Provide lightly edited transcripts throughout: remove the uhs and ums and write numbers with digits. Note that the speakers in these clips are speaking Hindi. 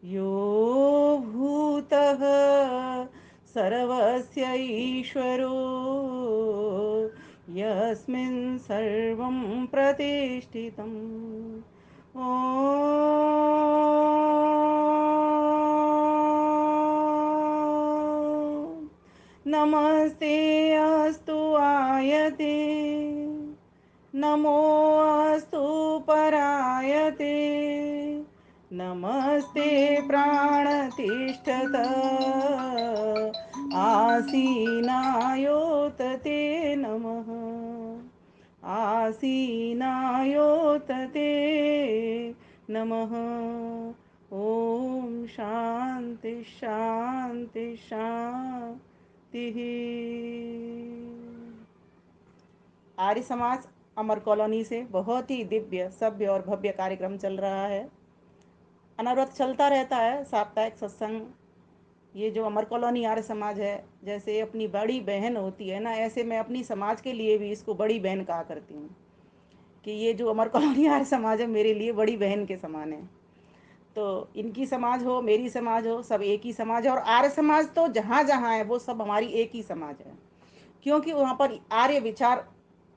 यो भूतः सर्वस्य ईश्वरो यस्मिन् सर्वं प्रतिष्ठितम्। ॐ नमस्ते अस्तु आयते, नमो अस्तु परायते, नमस्ते प्राणतिष्ठत आसीनायोत ते नमः, आसीनायोत ते नमः। ओम शांति शांति शांति। आर्य समाज अमर कॉलोनी से बहुत ही दिव्य सभ्य और भव्य कार्यक्रम चल रहा है। अनवरत चलता रहता है साप्ताहिक सत्संग। ये जो अमर कॉलोनी आर्य समाज है, जैसे अपनी बड़ी बहन होती है ना, ऐसे मैं अपनी समाज के लिए भी इसको बड़ी बहन कहा करती हूँ कि ये जो अमर कॉलोनी आर्य समाज है मेरे लिए बड़ी बहन के समान है। तो इनकी समाज हो, मेरी समाज हो, सब एक ही समाज है। और आर्य समाज तो जहाँ जहाँ है वो सब हमारी एक ही समाज है, क्योंकि वहाँ पर आर्य विचार,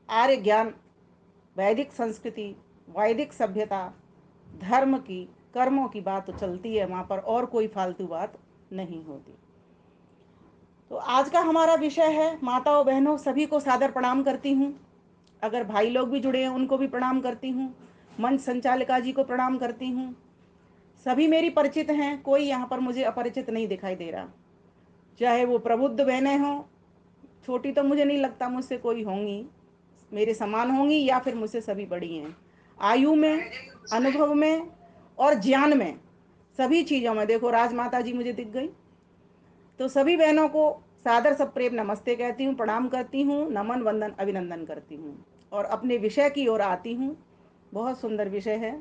आर्य ज्ञान, वैदिक संस्कृति, वैदिक सभ्यता, धर्म की, कर्मों की बात तो चलती है वहाँ पर, और कोई फालतू बात नहीं होती। तो आज का हमारा विषय है, माताओं बहनों सभी को सादर प्रणाम करती हूँ। अगर भाई लोग भी जुड़े हैं उनको भी प्रणाम करती हूँ। मंच संचालिका जी को प्रणाम करती हूँ। सभी मेरी परिचित हैं, कोई यहाँ पर मुझे अपरिचित नहीं दिखाई दे रहा। चाहे वो प्रबुद्ध बहनें हों, छोटी तो मुझे नहीं लगता मुझसे कोई होंगी, मेरे समान होंगी, या फिर मुझसे सभी बड़ी हैं आयु में, अनुभव में और ज्ञान में, सभी चीज़ों में। देखो राजमाता जी मुझे दिख गई। तो सभी बहनों को सादर सब प्रेम नमस्ते कहती हूँ, प्रणाम करती हूँ, नमन वंदन अभिनंदन करती हूँ और अपने विषय की ओर आती हूँ। बहुत सुंदर विषय है।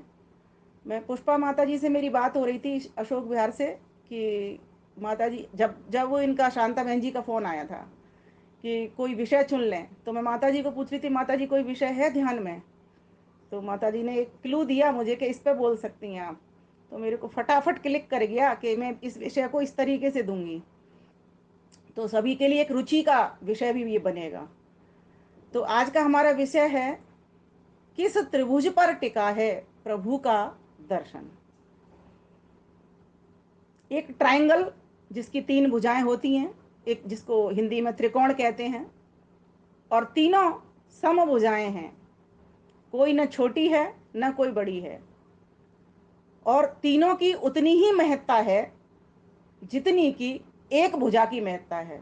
मैं पुष्पा माता जी से मेरी बात हो रही थी अशोक विहार से कि माता जी, जब जब वो इनका शांता बहन जी का फ़ोन आया था कि कोई विषय चुन लें, तो मैं माता जी को पूछ रही थी, माता जी कोई विषय है ध्यान में? तो माता जी ने एक क्लू दिया मुझे कि इस पर बोल सकती हैं आप। तो मेरे को फटाफट क्लिक कर गया कि मैं इस विषय को इस तरीके से दूंगी तो सभी के लिए एक रुचि का विषय भी ये बनेगा। तो आज का हमारा विषय है, किस त्रिभुज पर टिका है प्रभु का दर्शन। एक ट्रायंगल जिसकी तीन भुजाएं होती हैं, एक जिसको हिंदी में त्रिकोण कहते हैं, और तीनों समभुजाएं हैं, कोई न छोटी है न कोई बड़ी है, और तीनों की उतनी ही महत्ता है जितनी की एक भुजा की महत्ता है।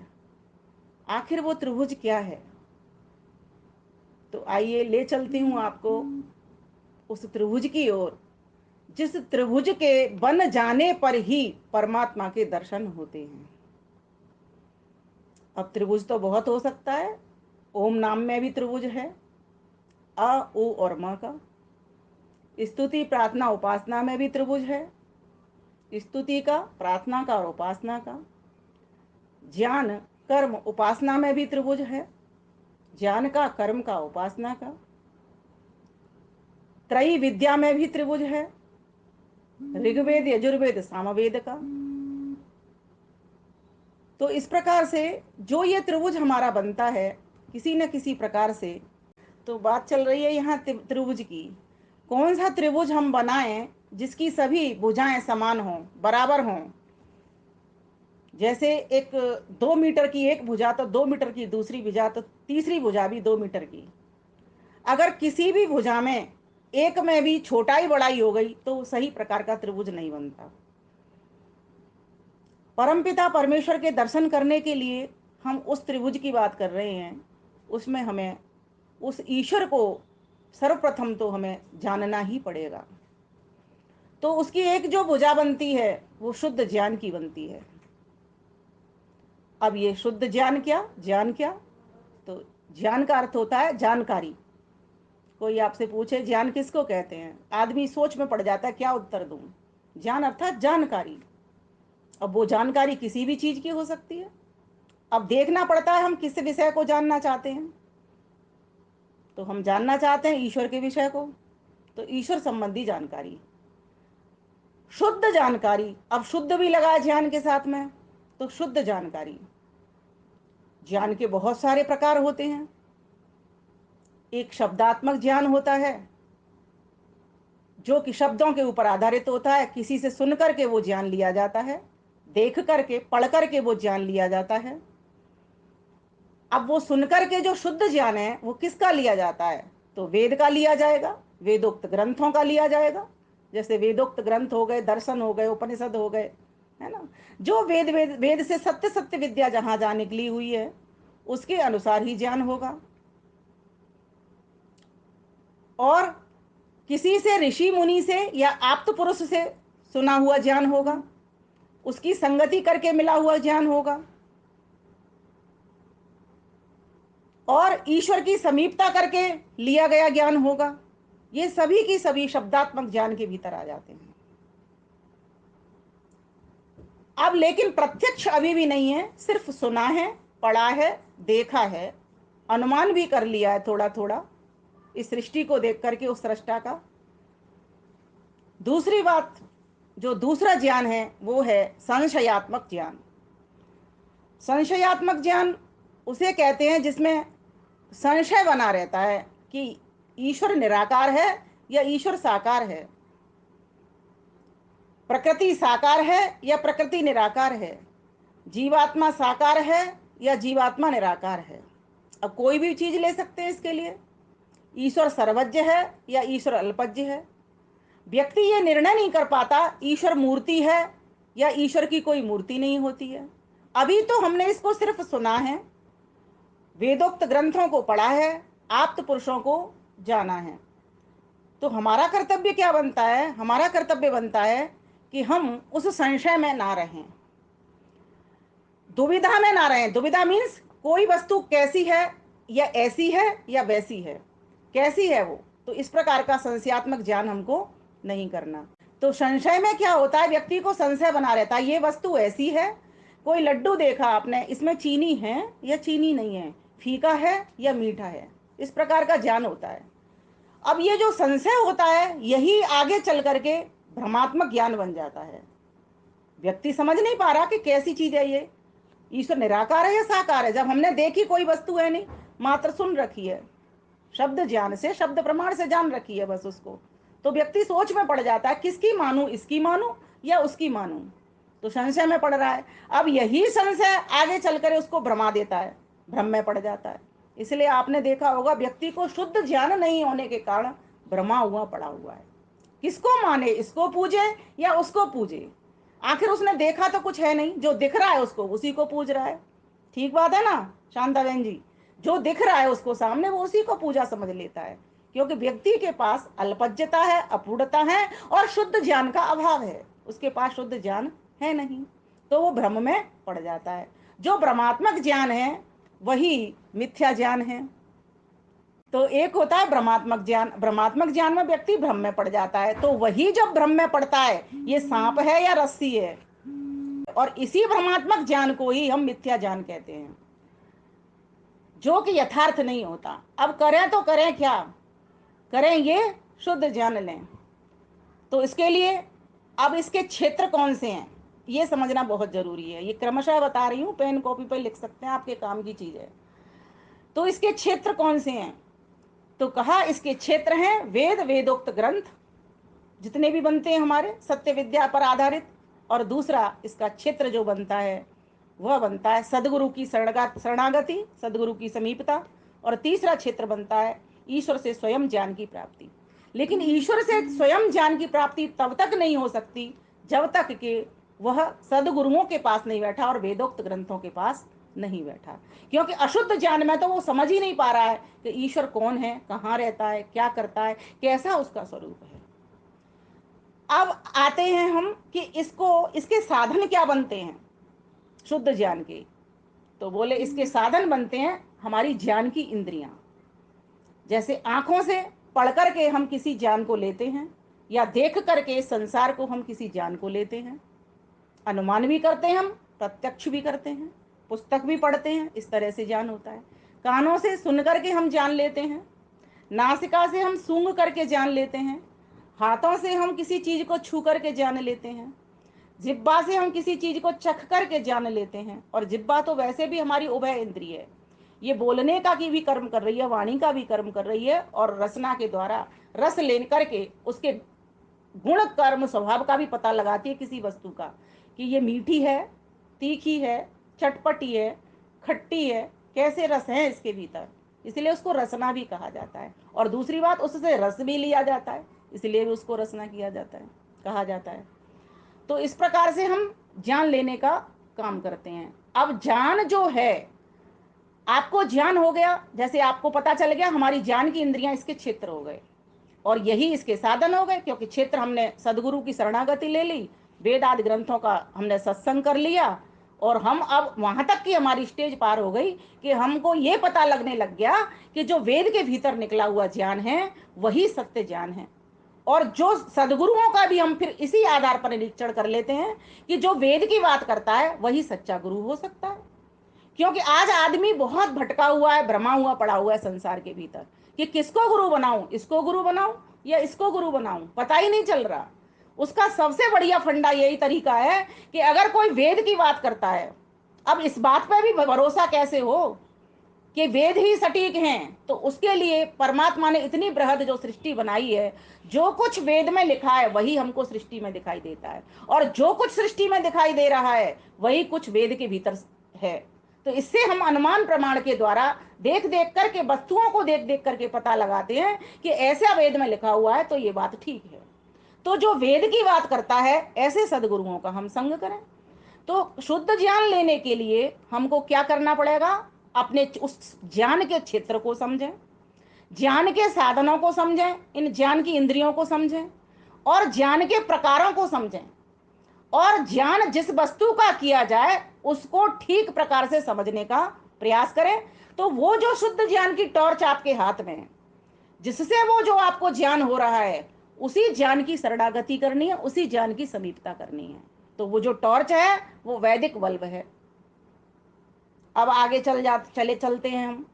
आखिर वो त्रिभुज क्या है? तो आइए ले चलती हूँ आपको उस त्रिभुज की ओर, जिस त्रिभुज के बन जाने पर ही परमात्मा के दर्शन होते हैं। अब त्रिभुज तो बहुत हो सकता है। ओम नाम में भी त्रिभुज है, अ उ और म का। स्तुति प्रार्थना उपासना में भी त्रिभुज है, स्तुति का, प्रार्थना का और उपासना का। ज्ञान कर्म उपासना में भी त्रिभुज है, ज्ञान का, कर्म का, उपासना का। त्रयी विद्या में भी त्रिभुज है, ऋग्वेद यजुर्वेद सामवेद का। तो इस प्रकार से जो ये त्रिभुज हमारा बनता है किसी न किसी प्रकार से, तो बात चल रही है यहाँ त्रिभुज की। कौन सा त्रिभुज हम बनाएं जिसकी सभी भुजाएं समान हों, बराबर हों। जैसे एक 2 मीटर की एक भुजा तो 2 मीटर की दूसरी भुजा, तो तीसरी भुजा भी 2 मीटर की। अगर किसी भी भुजा में एक में भी छोटाई बड़ाई हो गई तो सही प्रकार का त्रिभुज नहीं बनता। परमपिता परमेश्वर के दर्शन करने के लिए हम उस त्रिभुज की बात कर रहे हैं। उसमें हमें उस ईश्वर को सर्वप्रथम तो हमें जानना ही पड़ेगा। तो उसकी एक जो भुजा बनती है वो शुद्ध ज्ञान की बनती है। अब ये शुद्ध ज्ञान क्या, ज्ञान क्या? तो ज्ञान का अर्थ होता है जानकारी। कोई आपसे पूछे ज्ञान किसको कहते हैं, आदमी सोच में पड़ जाता है क्या उत्तर दूं। ज्ञान अर्थात जानकारी। अब वो जानकारी किसी भी चीज की हो सकती है। अब देखना पड़ता है हम किस विषय को जानना चाहते हैं। तो हम जानना चाहते हैं ईश्वर के विषय को, तो ईश्वर संबंधी जानकारी। शुद्ध जानकारी, अब शुद्ध भी लगा है ज्ञान के साथ में, तो शुद्ध जानकारी, ज्ञान के बहुत सारे प्रकार होते हैं। एक शब्दात्मक ज्ञान होता है जो कि शब्दों के ऊपर आधारित होता है, किसी से सुन करके वो ज्ञान लिया जाता है, देख करके पढ़ करके वो ज्ञान लिया जाता है। अब वो सुन करके जो शुद्ध ज्ञान है वो किसका लिया जाता है, तो वेद का लिया जाएगा, वेदोक्त ग्रंथों का लिया जाएगा। जैसे वेदोक्त ग्रंथ हो गए, दर्शन हो गए, उपनिषद हो गए, है ना। जो वेद वेद वेद से सत्य सत्य विद्या जहां जहां निकली हुई है उसके अनुसार ही ज्ञान होगा। और किसी से, ऋषि मुनि से या आप्त पुरुष से सुना हुआ ज्ञान होगा, उसकी संगति करके मिला हुआ ज्ञान होगा, और ईश्वर की समीपता करके लिया गया ज्ञान होगा। ये सभी की सभी शब्दात्मक ज्ञान के भीतर आ जाते हैं। अब लेकिन प्रत्यक्ष अभी भी नहीं है, सिर्फ सुना है, पढ़ा है, देखा है, अनुमान भी कर लिया है थोड़ा थोड़ा इस सृष्टि को देख करके उस सृष्टा का। दूसरी बात, जो दूसरा ज्ञान है वो है संशयात्मक ज्ञान। संशयात्मक ज्ञान उसे कहते हैं जिसमें संशय बना रहता है कि ईश्वर निराकार है या ईश्वर साकार है, प्रकृति साकार है या प्रकृति निराकार है, जीवात्मा साकार है या जीवात्मा निराकार है। अब कोई भी चीज ले सकते हैं इसके लिए, ईश्वर सर्वज्ञ है या ईश्वर अल्पज्ञ है। व्यक्ति ये निर्णय नहीं कर पाता ईश्वर मूर्ति है या ईश्वर की कोई मूर्ति नहीं होती है। अभी तो हमने इसको सिर्फ सुना है, वेदोक्त ग्रंथों को पढ़ा है, आप्त पुरुषों को जाना है। तो हमारा कर्तव्य क्या बनता है, हमारा कर्तव्य बनता है कि हम उस संशय में ना रहें, दुविधा में ना रहें। दुविधा मीन्स कोई वस्तु कैसी है, या ऐसी है या वैसी है, कैसी है वो, तो इस प्रकार का संशयात्मक ज्ञान हमको नहीं करना। तो संशय में क्या होता है, व्यक्ति को संशय बना रहता है, ये वस्तु ऐसी है, कोई लड्डू देखा आपने, इसमें चीनी है या चीनी नहीं है, फीका है या मीठा है, इस प्रकार का ज्ञान होता है। अब ये जो संशय होता है यही आगे चल करके भ्रमात्मक ज्ञान बन जाता है। व्यक्ति समझ नहीं पा रहा कि कैसी चीज है ये, ईश्वर निराकार है या साकार है। जब हमने देखी कोई वस्तु है नहीं, मात्र सुन रखी है, शब्द ज्ञान से, शब्द प्रमाण से जान रखी है बस उसको, तो व्यक्ति सोच में पड़ जाता है किसकी मानूं, इसकी मानूं या उसकी मानूं, तो संशय में पड़ रहा है। अब यही संशय आगे चलकर उसको भ्रमा देता है, भ्रम में पड़ जाता है। इसलिए आपने देखा होगा व्यक्ति को शुद्ध ज्ञान नहीं होने के कारण भ्रमा हुआ पड़ा हुआ है, किसको माने, इसको पूजे या उसको पूजे, आखिर उसने देखा तो कुछ है नहीं, जो दिख रहा है उसको उसी को पूज रहा है। ठीक बात है ना शांता बहन जी, जो दिख रहा है उसको सामने वो उसी को पूजा समझ लेता है, क्योंकि व्यक्ति के पास अल्पज्ञता है, अपूर्णता है और शुद्ध ज्ञान का अभाव है, उसके पास शुद्ध ज्ञान है नहीं, तो वो भ्रम में पड़ जाता है। जो भ्रमात्मक ज्ञान है वही मिथ्या ज्ञान है। तो एक होता है भ्रमात्मक ज्ञान, भ्रमात्मक ज्ञान में व्यक्ति भ्रम में पड़ जाता है, तो वही जब भ्रम में पड़ता है ये सांप है या रस्सी है, और इसी भ्रमात्मक ज्ञान को ही हम मिथ्या ज्ञान कहते हैं, जो कि यथार्थ नहीं होता। अब करें तो करें क्या, करें ये शुद्ध ज्ञान लें, तो इसके लिए अब इसके क्षेत्र कौन से हैं ये समझना बहुत जरूरी है। ये क्रमशः बता रही हूँ, पेन कॉपी पर लिख सकते हैं, आपके काम की चीज है। तो इसके क्षेत्र कौन से हैं, तो कहा इसके क्षेत्र हैं वेद, वेदोक्त ग्रंथ जितने भी बनते हैं हमारे सत्य विद्या पर आधारित, और दूसरा इसका क्षेत्र जो बनता है वह बनता है सदगुरु की शरणागति, सदगुरु की समीपता, और तीसरा क्षेत्र बनता है ईश्वर से स्वयं ज्ञान की प्राप्ति। लेकिन ईश्वर से स्वयं ज्ञान की प्राप्ति तब तक नहीं हो सकती जब तक कि वह सदगुरुओं के पास नहीं बैठा और वेदोक्त ग्रंथों के पास नहीं बैठा, क्योंकि अशुद्ध ज्ञान में तो वो समझ ही नहीं पा रहा है कि ईश्वर कौन है, कहाँ रहता है, क्या करता है, कैसा उसका स्वरूप है। अब आते हैं हम कि इसको, इसके साधन क्या बनते हैं शुद्ध ज्ञान के, तो बोले इसके साधन बनते हैं हमारी ज्ञान की इंद्रियां। जैसे आंखों से पढ़ करके हम किसी ज्ञान को लेते हैं, या देख करके संसार को हम किसी ज्ञान को लेते हैं, अनुमान भी करते हैं हम, प्रत्यक्ष भी करते हैं, पुस्तक भी पढ़ते हैं, इस तरह से ज्ञान होता है। कानों से सुन करके हम जान लेते हैं, नासिका से हम सूंघ करके जान लेते हैं, हाथों से हम किसी चीज को छू करके जान लेते हैं, जिब्बा से हम किसी चीज को चख करके जान लेते हैं। और जिब्बा तो वैसे भी हमारी उभय इंद्रिय है, ये बोलने का की भी कर्म कर रही है, वाणी का भी कर्म कर रही है, और रसना के द्वारा रस ले करके उसके गुण कर्म स्वभाव का भी पता लगाती है किसी वस्तु का, कि ये मीठी है, तीखी है, चटपटी है, खट्टी है, कैसे रस है इसके भीतर, इसलिए उसको रसना भी कहा जाता है। और दूसरी बात, उससे रस भी लिया जाता है, इसलिए भी उसको रसना किया जाता है, कहा जाता है। तो इस प्रकार से हम ज्ञान लेने का काम करते हैं। अब ज्ञान जो है, आपको ज्ञान हो गया, जैसे आपको पता चल गया हमारी ज्ञान की इंद्रियां इसके क्षेत्र हो गए, और यही इसके साधन हो गए, क्योंकि क्षेत्र हमने सदगुरु की शरणागति ले ली, वेद आदि ग्रंथों का हमने सत्संग कर लिया, और हम अब वहां तक की हमारी स्टेज पार हो गई कि हमको ये पता लगने लग गया कि जो वेद के भीतर निकला हुआ ज्ञान है वही सत्य ज्ञान है। और जो सदगुरुओं का भी हम फिर इसी आधार पर निरीक्षण कर लेते हैं कि जो वेद की बात करता है वही सच्चा गुरु हो सकता है। क्योंकि आज आदमी बहुत भटका हुआ है, भ्रमा हुआ पड़ा हुआ है संसार के भीतर, कि किसको गुरु बनाऊं, इसको गुरु बनाऊं या इसको गुरु बनाऊं, पता ही नहीं चल रहा। उसका सबसे बढ़िया फंडा यही तरीका है कि अगर कोई वेद की बात करता है, अब इस बात पर भी भरोसा कैसे हो कि वेद ही सटीक हैं, तो उसके लिए परमात्मा ने इतनी बृहद जो सृष्टि बनाई है, जो कुछ वेद में लिखा है वही हमको सृष्टि में दिखाई देता है, और जो कुछ सृष्टि में दिखाई दे रहा है वही कुछ वेद के भीतर है। तो इससे हम अनुमान प्रमाण के द्वारा देख देख करके, वस्तुओं को देख देख करके पता लगाते हैं कि ऐसा वेद में लिखा हुआ है तो ये बात ठीक है। तो जो वेद की बात करता है ऐसे सदगुरुओं का हम संग करें। तो शुद्ध ज्ञान लेने के लिए हमको क्या करना पड़ेगा, अपने उस ज्ञान के क्षेत्र को समझें, ज्ञान के साधनों को समझें, इन ज्ञान की इंद्रियों को समझें, और ज्ञान के प्रकारों को समझें, और ज्ञान जिस वस्तु का किया जाए उसको ठीक प्रकार से समझने का प्रयास करें। तो वो जो शुद्ध ज्ञान की टॉर्च आपके हाथ में है, जिससे वो जो आपको ज्ञान हो रहा है, उसी ज्ञान की शरणागति करनी है, उसी ज्ञान की समीपता करनी है। तो वो जो टॉर्च है वो वैदिक बल्ब है। अब आगे चलते हैं हम।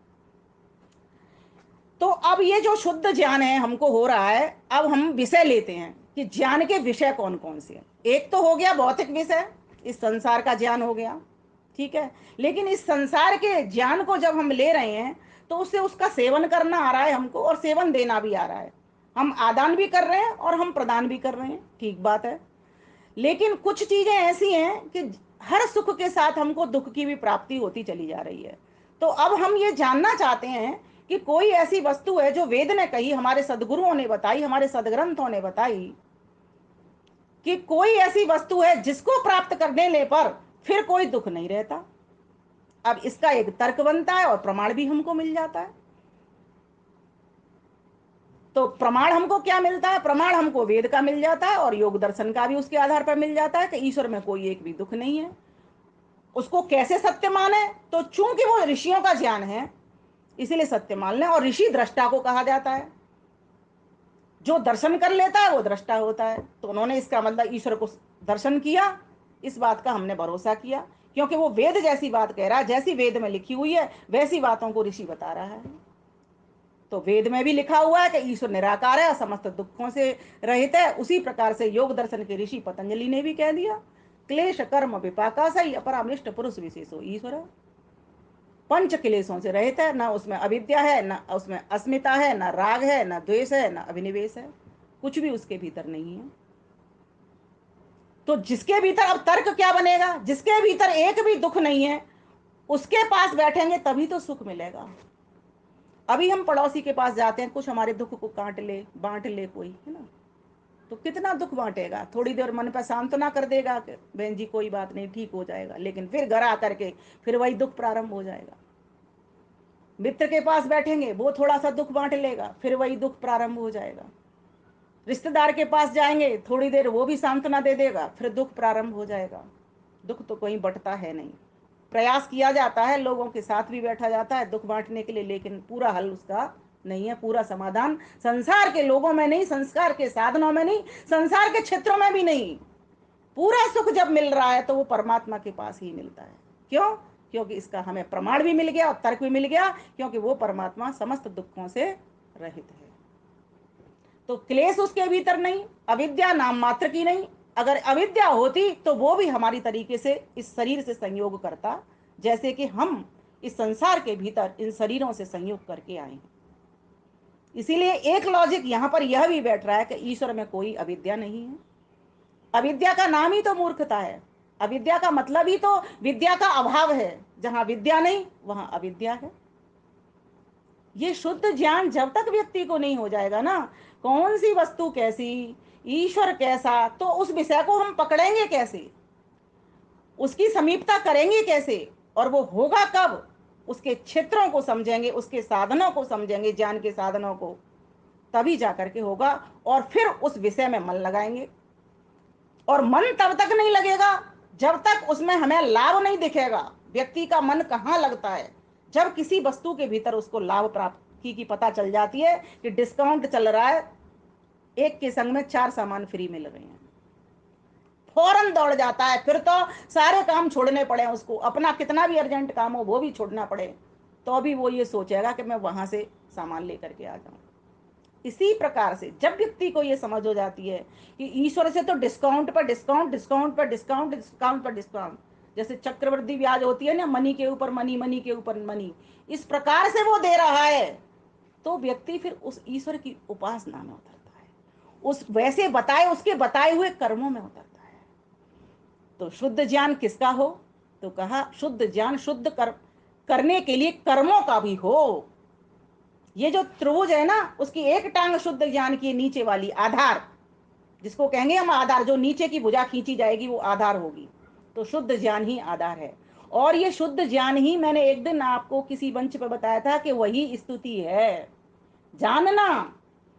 तो अब ये जो शुद्ध ज्ञान है हमको हो रहा है, अब हम विषय लेते हैं कि ज्ञान के विषय कौन कौन से हैं। एक तो हो गया भौतिक विषय, इस संसार का ज्ञान हो गया, ठीक है। लेकिन इस संसार के ज्ञान को जब हम ले रहे हैं तो उससे उसका सेवन करना आ रहा है हमको, और सेवन देना भी आ रहा है। हम आदान भी कर रहे हैं और हम प्रदान भी कर रहे हैं, ठीक बात है। लेकिन कुछ चीजें ऐसी हैं कि हर सुख के साथ हमको दुख की भी प्राप्ति होती चली जा रही है। तो अब हम ये जानना चाहते हैं कि कोई ऐसी वस्तु है जो वेद ने कही, हमारे सदगुरुओं ने बताई, हमारे सदग्रंथों ने बताई, कि कोई ऐसी वस्तु है जिसको प्राप्त करने ले पर फिर कोई दुख नहीं रहता। अब इसका एक तर्क बनता है और प्रमाण भी हमको मिल जाता है। तो प्रमाण हमको क्या मिलता है, प्रमाण हमको वेद का मिल जाता है, और योग दर्शन का भी उसके आधार पर मिल जाता है कि ईश्वर में कोई एक भी दुख नहीं है। उसको कैसे सत्य माने, तो चूंकि वो ऋषियों का ज्ञान है इसीलिए सत्य मान लें। और ऋषि दृष्टा को कहा जाता है, जो दर्शन कर लेता है वो दृष्टा होता है। तो उन्होंने इसका मतलब ईश्वर को दर्शन किया, इस बात का हमने भरोसा किया, क्योंकि वो वेद जैसी बात कह रहा है, जैसी वेद में लिखी हुई है वैसी बातों को ऋषि बता रहा है। तो वेद में भी लिखा हुआ है कि ईश्वर निराकार है, समस्त दुखों से रहित है। उसी प्रकार से योग दर्शन के ऋषि पतंजलि ने भी कह दिया, क्लेश कर्म विपाका सही अपरामृष्ट पुरुष विशेषो ईश्वर है। पंच क्लेशों से रहित है, ना उसमें अविद्या है, ना उसमें अस्मिता है, ना राग है, ना द्वेष है, ना अभिनिवेश है, कुछ भी उसके भीतर नहीं है। तो जिसके भीतर अब तर्क क्या बनेगा, जिसके भीतर एक भी दुख नहीं है उसके पास बैठेंगे तभी तो सुख मिलेगा। अभी हम पड़ोसी के पास जाते हैं, कुछ हमारे दुख को काट ले बांट ले कोई, है ना, तो कितना दुख बांटेगा, थोड़ी देर मन पर सांत्वना कर देगा कि बहन जी कोई बात नहीं ठीक हो जाएगा, लेकिन फिर घर आकर के फिर वही दुख प्रारंभ हो जाएगा। मित्र के पास बैठेंगे वो थोड़ा सा दुख बांट लेगा, फिर वही दुख प्रारंभ हो जाएगा। रिश्तेदार के पास जाएंगे, थोड़ी देर वो भी सांत्वना दे देगा, फिर दुख प्रारंभ हो जाएगा। दुख तो कोई बंटता है नहीं। प्रयास किया जाता है, लोगों के साथ भी बैठा जाता है दुख बांटने के लिए, लेकिन पूरा हल उसका नहीं है, पूरा समाधान संसार के लोगों में नहीं, संस्कार के साधनों में नहीं, संसार के क्षेत्रों में भी नहीं। पूरा सुख जब मिल रहा है तो वो परमात्मा के पास ही मिलता है। क्यों? क्योंकि इसका हमें प्रमाण भी मिल गया और तर्क भी मिल गया, क्योंकि वो परमात्मा समस्त दुखों से रहित है। तो क्लेश उसके भीतर नहीं, अविद्या नाम मात्र की नहीं। अगर अविद्या होती तो वो भी हमारी तरीके से इस शरीर से संयोग करता, जैसे कि हम इस संसार के भीतर इन शरीरों से संयोग करके आए हैं। इसीलिए एक लॉजिक यहां पर यह भी बैठ रहा है कि ईश्वर में कोई अविद्या नहीं है। अविद्या का नाम ही तो मूर्खता है। अविद्या का मतलब ही तो विद्या का अभाव है। जहां विद्या नहीं वहां अविद्या है। ये शुद्ध ज्ञान जब तक व्यक्ति को नहीं हो जाएगा ना, कौन सी वस्तु कैसी, ईश्वर कैसा, तो उस विषय को हम पकड़ेंगे कैसे, उसकी समीपता करेंगे कैसे, और वो होगा कब, उसके क्षेत्रों को समझेंगे, उसके साधनों को समझेंगे, ज्ञान के साधनों को, तभी जाकर के होगा। और फिर उस विषय में मन लगाएंगे। और मन तब तक नहीं लगेगा जब तक उसमें हमें लाभ नहीं दिखेगा। व्यक्ति का मन कहाँ लगता है? जब किसी वस्तु के भीतर उसको लाभ प्राप्ति की पता चल जाती है कि डिस्काउंट चल रहा है, एक के संग में 4 सामान फ्री मिल रहे हैं, फौरन दौड़ जाता है। फिर तो सारे काम छोड़ने पड़े उसको, अपना कितना भी अर्जेंट काम हो वो भी छोड़ना पड़े, तो भी वो ये सोचेगा कि मैं वहां से सामान लेकर के आ जाऊं। इसी प्रकार से जब व्यक्ति को ये समझ हो जाती है कि ईश्वर से तो डिस्काउंट पर डिस्काउंट, डिस्काउंट पर डिस्काउंट, डिस्काउंट पर डिस्काउंट, जैसे चक्रवृद्धि ब्याज होती है ना, मनी के ऊपर मनी, मनी के ऊपर मनी, इस प्रकार से वो दे रहा है, तो व्यक्ति फिर उस ईश्वर की उपासना में उतरता है, उस वैसे बताए उसके बताए हुए कर्मों में उतरता है। तो शुद्ध ज्ञान किसका हो? तो कहा शुद्ध ज्ञान शुद्ध करने के लिए कर्मों का भी हो। ये जो त्रिभुज है ना, उसकी एक टांग शुद्ध ज्ञान की नीचे वाली आधार, जिसको कहेंगे हम आधार, जो नीचे की भुजा खींची जाएगी वो आधार होगी। तो शुद्ध ज्ञान ही आधार है। और ये शुद्ध ज्ञान ही, मैंने एक दिन आपको किसी मंच पर बताया था कि वही स्तुति है। जानना,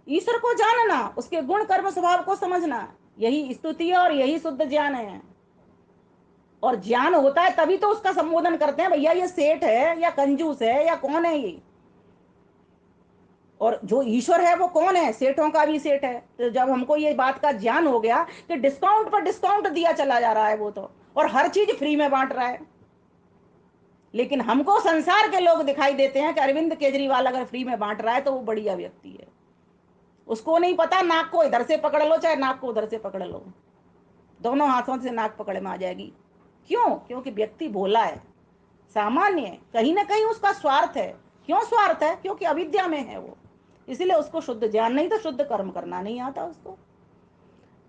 ईश्वर को जानना, उसके गुण कर्म स्वभाव को समझना, यही स्तुति है और यही शुद्ध ज्ञान है। और ज्ञान होता है तभी तो उसका संबोधन करते हैं, भैया ये सेठ है या कंजूस है या कौन है ये। और जो ईश्वर है वो कौन है? सेठों का भी सेठ है। तो जब हमको ये बात का ज्ञान हो गया कि डिस्काउंट पर डिस्काउंट दिया चला जा रहा है वो तो, और हर चीज फ्री में बांट रहा है, लेकिन हमको संसार के लोग दिखाई देते हैं कि अरविंद केजरीवाल अगर फ्री में बांट रहा है तो वो बढ़िया व्यक्ति है। उसको नहीं पता नाक को इधर से पकड़ लो चाहे नाक को उधर से पकड़ लो, दोनों हाथों से नाक पकड़ में आ जाएगी। क्यों? क्योंकि व्यक्ति भोला है, सामान्य है, कहीं ना कहीं उसका स्वार्थ है। क्यों स्वार्थ है? क्योंकि अविद्या में है वो, इसलिए उसको शुद्ध ज्ञान नहीं, तो शुद्ध कर्म करना नहीं आता उसको।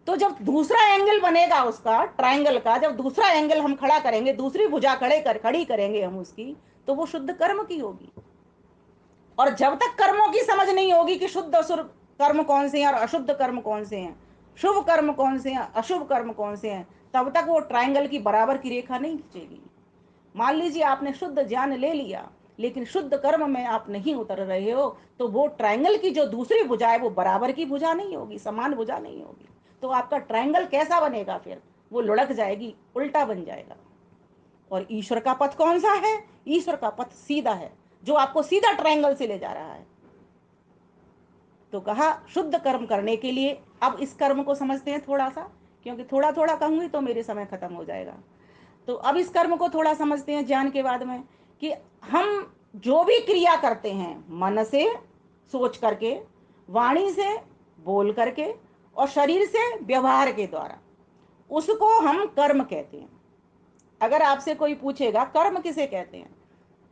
तो जब दूसरा एंगल बनेगा उसका ट्रायंगल का, जब दूसरा एंगल हम खड़ा करेंगे, दूसरी भुजा खड़ी करेंगे हम उसकी, तो वो शुद्ध कर्म की होगी। और जब तक कर्मों की समझ नहीं होगी कि शुद्ध असुर कर्म कौन से हैं और अशुद्ध कर्म कौन से हैं, शुभ कर्म कौन से हैं, अशुभ कर्म कौन से हैं, तब तक वो ट्रायंगल की बराबर की रेखा नहीं खींचेगी। मान लीजिए आपने शुद्ध ज्ञान ले लिया, लेकिन शुद्ध कर्म में आप नहीं उतर रहे हो, तो वो ट्रायंगल की जो दूसरी भुजा है वो बराबर की भुजा नहीं होगी, समान भुजा नहीं होगी। तो आपका ट्रायंगल कैसा बनेगा? फिर वो लुढ़क जाएगी, उल्टा बन जाएगा। और ईश्वर का पथ कौन सा है? ईश्वर का पथ सीधा है, जो आपको सीधा ट्रायंगल से ले जा रहा है। तो कहा शुद्ध कर्म करने के लिए, अब इस कर्म को समझते हैं थोड़ा सा, क्योंकि थोड़ा थोड़ा कहूंगी तो मेरे समय खत्म हो जाएगा। तो अब इस कर्म को थोड़ा समझते हैं ज्ञान के बाद में, कि हम जो भी क्रिया करते हैं मन से सोच करके, वाणी से बोल करके, और शरीर से व्यवहार के द्वारा, उसको हम कर्म कहते हैं। अगर आपसे कोई पूछेगा कर्म किसे कहते हैं,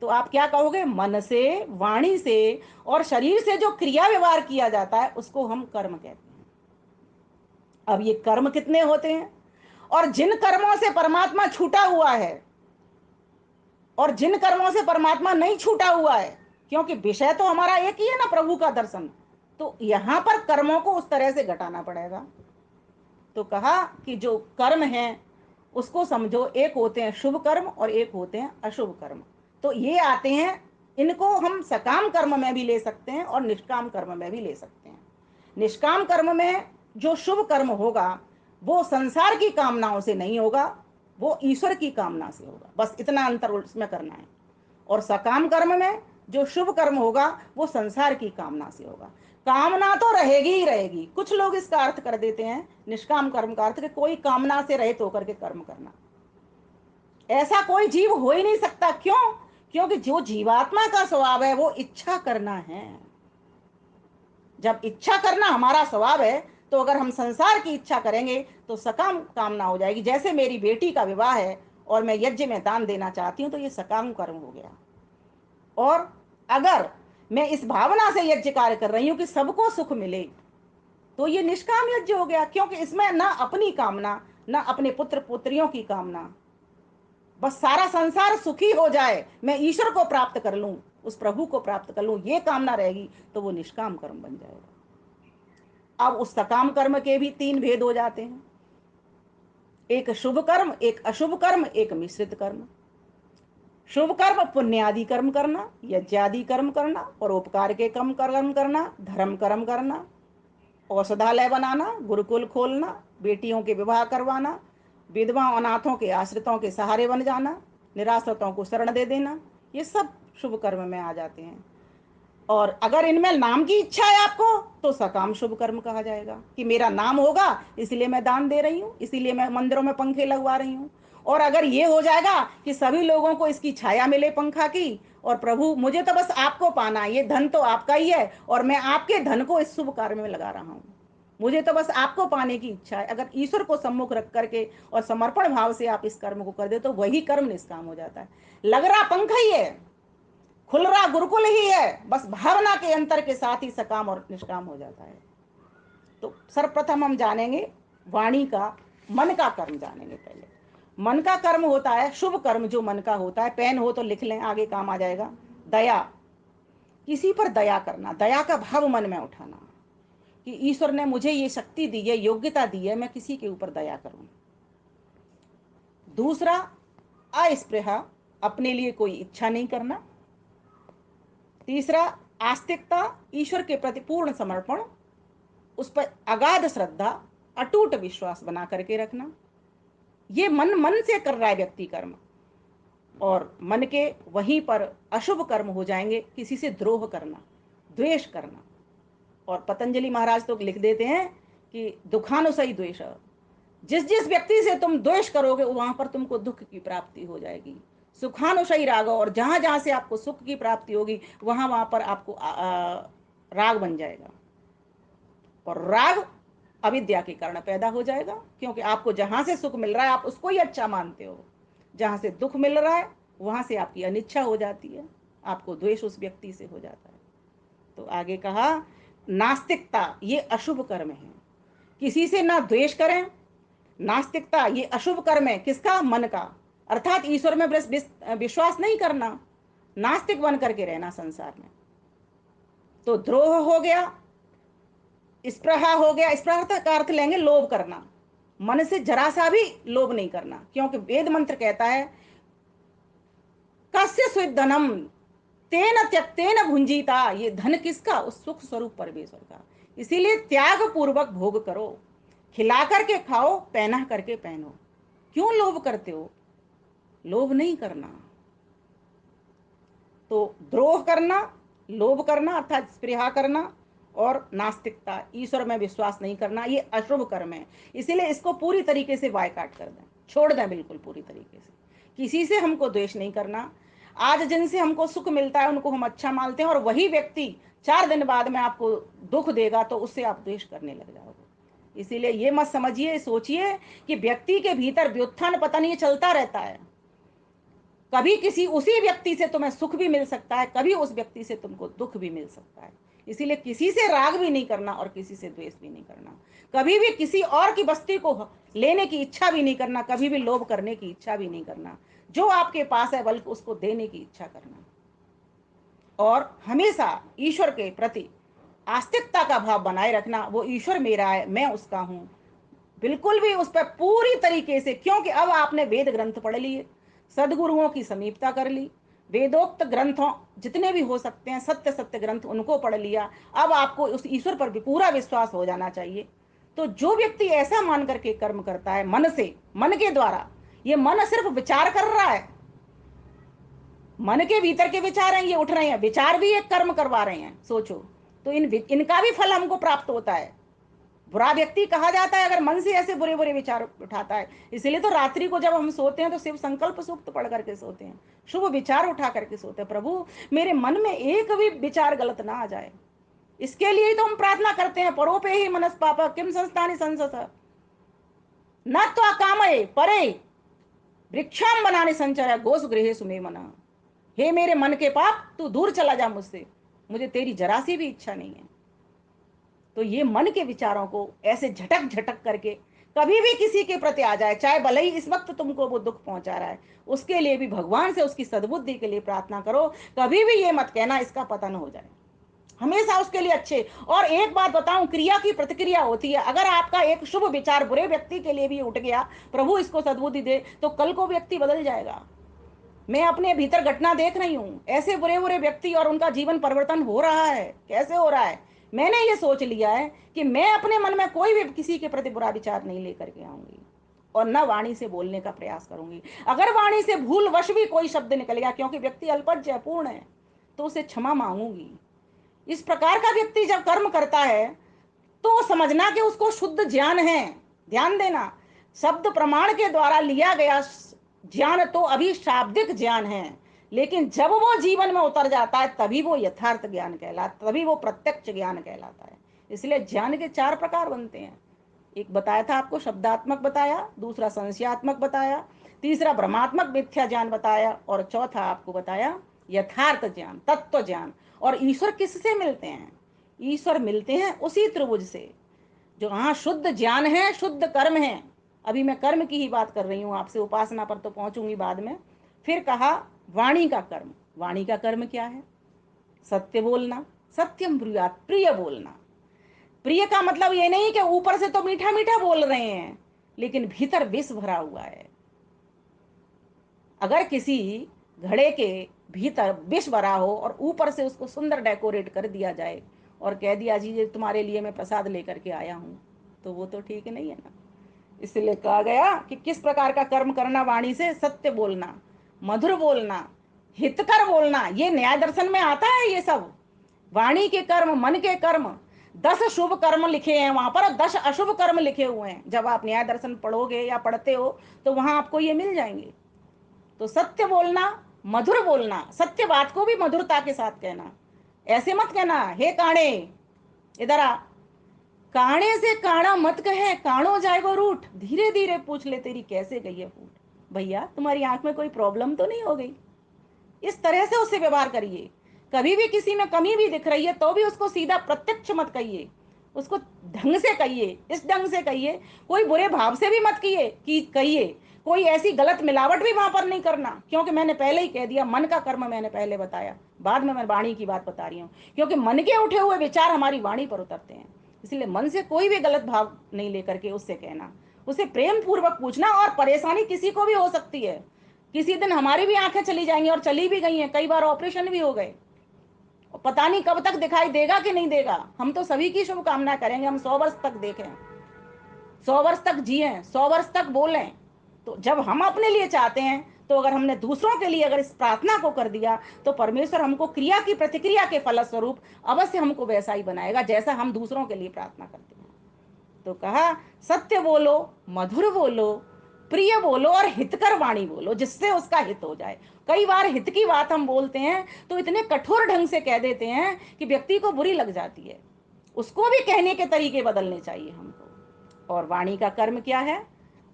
तो आप क्या कहोगे? मन से, वाणी से और शरीर से जो क्रिया व्यवहार किया जाता है उसको हम कर्म कहते हैं। अब ये कर्म कितने होते हैं? और जिन कर्मों से परमात्मा छूटा हुआ है और जिन कर्मों से परमात्मा नहीं छूटा हुआ है, क्योंकि विषय तो हमारा एक ही है ना, प्रभु का दर्शन, तो यहां पर कर्मों को उस तरह से घटाना पड़ेगा। तो कहा कि जो कर्म है उसको समझो, एक होते हैं शुभ कर्म और एक होते हैं अशुभ कर्म। तो ये आते हैं, इनको हम सकाम कर्म में भी ले सकते हैं और निष्काम कर्म में भी ले सकते हैं। निष्काम कर्म में जो शुभ कर्म होगा वो संसार की कामनाओं से नहीं होगा, वो ईश्वर की कामना से होगा, बस इतना अंतर उसमें करना है। और सकाम कर्म में जो शुभ कर्म होगा वो संसार की कामना से होगा। कामना तो रहेगी ही रहेगी। कुछ लोग इसका अर्थ कर देते हैं निष्काम कर्म का अर्थ कि कोई कामना से रहित होकर के कर्म करना। ऐसा कोई जीव हो ही नहीं सकता। क्यों? क्योंकि जो जीवात्मा का स्वभाव है वो इच्छा करना है। जब इच्छा करना हमारा स्वभाव है, तो अगर हम संसार की इच्छा करेंगे तो सकाम कामना हो जाएगी। जैसे मेरी बेटी का विवाह है और मैं यज्ञ में दान देना चाहती हूँ, तो ये सकाम कर्म हो गया। और अगर मैं इस भावना से यज्ञ कार्य कर रही हूं कि सबको सुख मिले, तो ये निष्काम यज्ञ हो गया, क्योंकि इसमें ना अपनी कामना, ना अपने पुत्र पुत्रियों की कामना, बस सारा संसार सुखी हो जाए, मैं ईश्वर को प्राप्त कर लूं, उस प्रभु को प्राप्त कर लूं, ये कामना रहेगी, तो वो निष्काम कर्म बन जाएगा। अब उस सकाम कर्म के भी तीन भेद हो जाते हैं, एक शुभ कर्म, एक अशुभ कर्म, एक मिश्रित कर्म। शुभ कर्म पुण्य आदि कर्म करना, यज्ञ आदि कर्म करना, परोपकार के कर्म करना, धर्म कर्म करना, औषधालय बनाना, गुरुकुल खोलना, बेटियों के विवाह करवाना, विधवा अनाथों के आश्रितों के सहारे बन जाना, निराश्रितों को शरण दे देना, ये सब शुभ कर्म में आ जाते हैं। और अगर इनमें नाम की इच्छा है आपको, तो सकाम शुभ कर्म कहा जाएगा कि मेरा नाम होगा, इसलिए मैं दान दे रही हूँ, इसीलिए मैं मंदिरों में पंखे लगवा रही हूँ। और अगर ये हो जाएगा कि सभी लोगों को इसकी छाया मिले पंखा की, और प्रभु मुझे तो बस आपको पाना है, ये धन तो आपका ही है और मैं आपके धन को इस शुभ कार्य में लगा रहा हूँ, मुझे तो बस आपको पाने की इच्छा है, अगर ईश्वर को सम्मुख रख करके और समर्पण भाव से आप इस कर्म को कर दे, तो वही कर्म निष्काम हो जाता है। लग रहा पंखा ही है, खुल रहा गुरुकुल ही है, बस भावना के अंतर के साथ ही सकाम और निष्काम हो जाता है। तो सर्वप्रथम हम जानेंगे वाणी का, मन का कर्म जानेंगे। पहले मन का कर्म होता है शुभ कर्म, जो मन का होता है, पेन हो तो लिख लें, आगे काम आ जाएगा। दया, किसी पर दया करना, दया का भाव मन में उठाना कि ईश्वर ने मुझे ये शक्ति दी है, योग्यता दी है, मैं किसी के ऊपर दया करूं। दूसरा अस्पृहा, अपने लिए कोई इच्छा नहीं करना। तीसरा आस्तिकता, ईश्वर के प्रति पूर्ण समर्पण, उस पर अगाध श्रद्धा, अटूट विश्वास बना करके रखना। ये मन मन से कर रहा है व्यक्ति कर्म। और मन के वहीं पर अशुभ कर्म हो जाएंगे, किसी से द्रोह करना, द्वेष करना। और पतंजलि महाराज तो लिख देते हैं कि दुखानुसई द्वेष, जिस जिस व्यक्ति से तुम द्वेष करोगे वहां पर तुमको दुख की प्राप्ति हो जाएगी। सुखानुशयी राग, और जहां जहां से आपको सुख की प्राप्ति होगी वहां वहां पर आपको राग बन जाएगा। और राग अविद्या के कारण पैदा हो जाएगा, क्योंकि आपको जहां से सुख मिल रहा है आप उसको ही अच्छा मानते हो, जहां से दुख मिल रहा है वहां से आपकी अनिच्छा हो जाती है, आपको द्वेष उस व्यक्ति से हो जाता है। तो आगे कहा नास्तिकता, ये अशुभ कर्म है, किसी से ना द्वेष करें। नास्तिकता ये अशुभ कर्म है, किसका? मन का, अर्थात ईश्वर में विश्वास नहीं करना, नास्तिक बन करके रहना संसार में। तो द्रोह हो गया, स्पृहा हो गया, स्पृहा का अर्थ लेंगे लोभ करना, मन से जरा सा भी लोभ नहीं करना, क्योंकि वेद मंत्र कहता है कस्य स्वित धनम तेन त्यक्तेन भुंजीता, ये धन किसका? उस सुख स्वरूप परमेश्वर का। इसीलिए त्याग पूर्वक भोग करो, खिला करके खाओ, पहना करके पहनो। क्यों लोभ करते हो? लोभ नहीं करना। तो द्रोह करना, लोभ करना अर्थात स्पृहा करना, और नास्तिकता, ईश्वर में विश्वास नहीं करना, ये अशुभ कर्म है। इसीलिए इसको पूरी तरीके से बायकाट कर दें, छोड़ दें बिल्कुल पूरी तरीके से। किसी से हमको द्वेष नहीं करना। आज जिनसे हमको सुख मिलता है उनको हम अच्छा मानते हैं, और वही व्यक्ति 4 दिन बाद में आपको दुख देगा तो उससे आप द्वेष करने लग जाओगे। इसीलिए ये मत समझिए, सोचिए कि व्यक्ति के भीतर व्युत्थान पतन ये चलता रहता है। कभी किसी उसी व्यक्ति से तुम्हें सुख भी मिल सकता है, कभी उस व्यक्ति से तुमको दुख भी मिल सकता है। इसीलिए किसी से राग भी नहीं करना और किसी से द्वेष भी नहीं करना, कभी भी किसी और की वस्तु को लेने की इच्छा भी नहीं करना, कभी भी लोभ करने की इच्छा भी नहीं करना। जो आपके पास है बल्कि उसको देने की इच्छा करना, और हमेशा ईश्वर के प्रति आस्तिकता का भाव बनाए रखना। वो ईश्वर मेरा है, मैं उसका हूं, बिल्कुल भी उस पर पूरी तरीके से, क्योंकि अब आपने वेद ग्रंथ पढ़ लिए, सदगुरुओं की समीपता कर ली, वेदोक्त ग्रंथों जितने भी हो सकते हैं सत्य सत्य ग्रंथ उनको पढ़ लिया, अब आपको उस ईश्वर पर भी पूरा विश्वास हो जाना चाहिए। तो जो व्यक्ति ऐसा मान करके कर्म करता है मन से, मन के द्वारा, ये मन सिर्फ विचार कर रहा है, मन के भीतर के विचार हैं ये उठ रहे हैं, विचार भी एक कर्म करवा रहे हैं, सोचो। तो इनका भी फल हमको प्राप्त होता है। बुरा व्यक्ति कहा जाता है अगर मन से ऐसे बुरे बुरे विचार उठाता है। इसलिए तो रात्रि को जब हम सोते हैं तो शिव संकल्प सूक्त पढ़ करके सोते हैं, शुभ विचार उठा करके सोते हैं, प्रभु मेरे मन में एक भी विचार गलत ना आ जाए, इसके लिए ही तो हम प्रार्थना करते हैं, परोपे ही मनस पापा किम संस्थानि संसस न त्वा कामये परे वृक्षाम बनाने संचर गोस गृहे सुमे मना। हे मेरे मन के पाप, तू दूर चला जा मुझसे, मुझे तेरी जरा सी भी इच्छा नहीं है। तो ये मन के विचारों को ऐसे झटक झटक करके कभी भी किसी के प्रति आ जाए, चाहे भले ही इस वक्त तुमको वो दुख पहुंचा रहा है, उसके लिए भी भगवान से उसकी सद्बुद्धि के लिए प्रार्थना करो। कभी भी ये मत कहना इसका पतन हो जाए, हमेशा उसके लिए अच्छे। और एक बात बताऊं, क्रिया की प्रतिक्रिया होती है। अगर आपका एक शुभ विचार बुरे व्यक्ति के लिए भी उठ गया, प्रभु इसको सद्बुद्धि दे, तो कल को व्यक्ति बदल जाएगा। मैं अपने भीतर घटना देख रही हूं, ऐसे बुरे बुरे व्यक्ति और उनका जीवन परिवर्तन हो रहा है। कैसे हो रहा है? मैंने ये सोच लिया है कि मैं अपने मन में कोई भी किसी के प्रति बुरा विचार नहीं लेकर के आऊंगी और न वाणी से बोलने का प्रयास करूंगी। अगर वाणी से भूलवश भी कोई शब्द निकल गया, क्योंकि व्यक्ति अल्पज्ञ है, पूर्ण है, तो उसे क्षमा मांगूंगी। इस प्रकार का व्यक्ति जब कर्म करता है तो समझना कि उसको शुद्ध ज्ञान है। ध्यान देना, शब्द प्रमाण के द्वारा लिया गया ज्ञान तो अभी शाब्दिक ज्ञान है, लेकिन जब वो जीवन में उतर जाता है तभी वो यथार्थ ज्ञान कहलाता, तभी वो प्रत्यक्ष ज्ञान कहलाता है। इसलिए ज्ञान के चार प्रकार बनते हैं। एक बताया था आपको, शब्दात्मक बताया, दूसरा संशयात्मक बताया, तीसरा भ्रमात्मक मिथ्या ज्ञान बताया, और चौथा आपको बताया यथार्थ ज्ञान, तत्व ज्ञान। और ईश्वर किससे मिलते हैं? ईश्वर मिलते हैं उसी त्रिभुज से जो हाँ शुद्ध ज्ञान है, शुद्ध कर्म है। अभी मैं कर्म की ही बात कर रही हूँ आपसे, उपासना पर तो पहुंचूंगी बाद में। फिर कहा वाणी का कर्म। वाणी का कर्म क्या है? सत्य बोलना, सत्यम ब्रूयात, प्रिय बोलना। प्रिय का मतलब ये नहीं कि ऊपर से तो मीठा मीठा बोल रहे हैं लेकिन भीतर विष भरा हुआ है। अगर किसी घड़े के भीतर विष भरा हो और ऊपर से उसको सुंदर डेकोरेट कर दिया जाए और कह दिया जी ये तुम्हारे लिए मैं प्रसाद लेकर के आया हूं, तो वो तो ठीक नहीं है ना। इसलिए कहा गया कि किस प्रकार का कर्म करना वाणी से? सत्य बोलना, मधुर बोलना, हितकर बोलना। ये न्याय दर्शन में आता है ये सब। वाणी के कर्म, मन के कर्म, 10 शुभ कर्म लिखे हैं वहां पर, 10 अशुभ कर्म लिखे हुए हैं। जब आप न्याय दर्शन पढ़ोगे या पढ़ते हो तो वहां आपको ये मिल जाएंगे। तो सत्य बोलना, मधुर बोलना, सत्य बात को भी मधुरता के साथ कहना। ऐसे मत कहना हे काणे इधर आ, काणे से काणा मत कहे, काणो जाए वो रूठ, धीरे धीरे पूछ ले तेरी कैसे गई है फूट। भैया तुम्हारी आंख में कोई प्रॉब्लम तो नहीं हो गई? इस तरह से उससे व्यवहार करिए। कभी भी किसी में कमी भी दिख रही है तो भी उसको सीधा प्रत्यक्ष मत कहिए, उसको ढंग से कहिए, इस ढंग से कहिए, कोई बुरे भाव से भी मत कहिए। कोई ऐसी गलत मिलावट भी वहां पर नहीं करना, क्योंकि मैंने पहले ही कह दिया मन का कर्म मैंने पहले बताया, बाद में मैं वाणी की बात बता रही हूँ। क्योंकि मन के उठे हुए विचार हमारी वाणी पर उतरते हैं, इसलिए मन से कोई भी गलत भाव नहीं लेकर के उससे कहना, उसे प्रेम पूर्वक पूछना। और परेशानी किसी को भी हो सकती है, किसी दिन हमारी भी आंखें चली जाएंगी और चली भी गई हैं, कई बार ऑपरेशन भी हो गए, और पता नहीं कब तक दिखाई देगा कि नहीं देगा। हम तो सभी की शुभकामना करेंगे, हम 100 वर्ष तक देखें, 100 वर्ष तक जिए, 100 वर्ष तक बोलें। तो जब हम अपने लिए चाहते हैं, तो अगर हमने दूसरों के लिए अगर इस प्रार्थना को कर दिया, तो परमेश्वर हमको क्रिया की प्रतिक्रिया के फलस्वरूप अवश्य हमको वैसा ही बनाएगा जैसा हम दूसरों के लिए प्रार्थना करते हैं। तो कहा सत्य बोलो, मधुर बोलो, प्रिय बोलो और हितकर वाणी बोलो, जिससे उसका हित हो जाए। कई बार हित की बात हम बोलते हैं तो इतने कठोर ढंग से कह देते हैं कि व्यक्ति को बुरी लग जाती है। उसको भी कहने के तरीके बदलने चाहिए हमको। और वाणी का कर्म क्या है?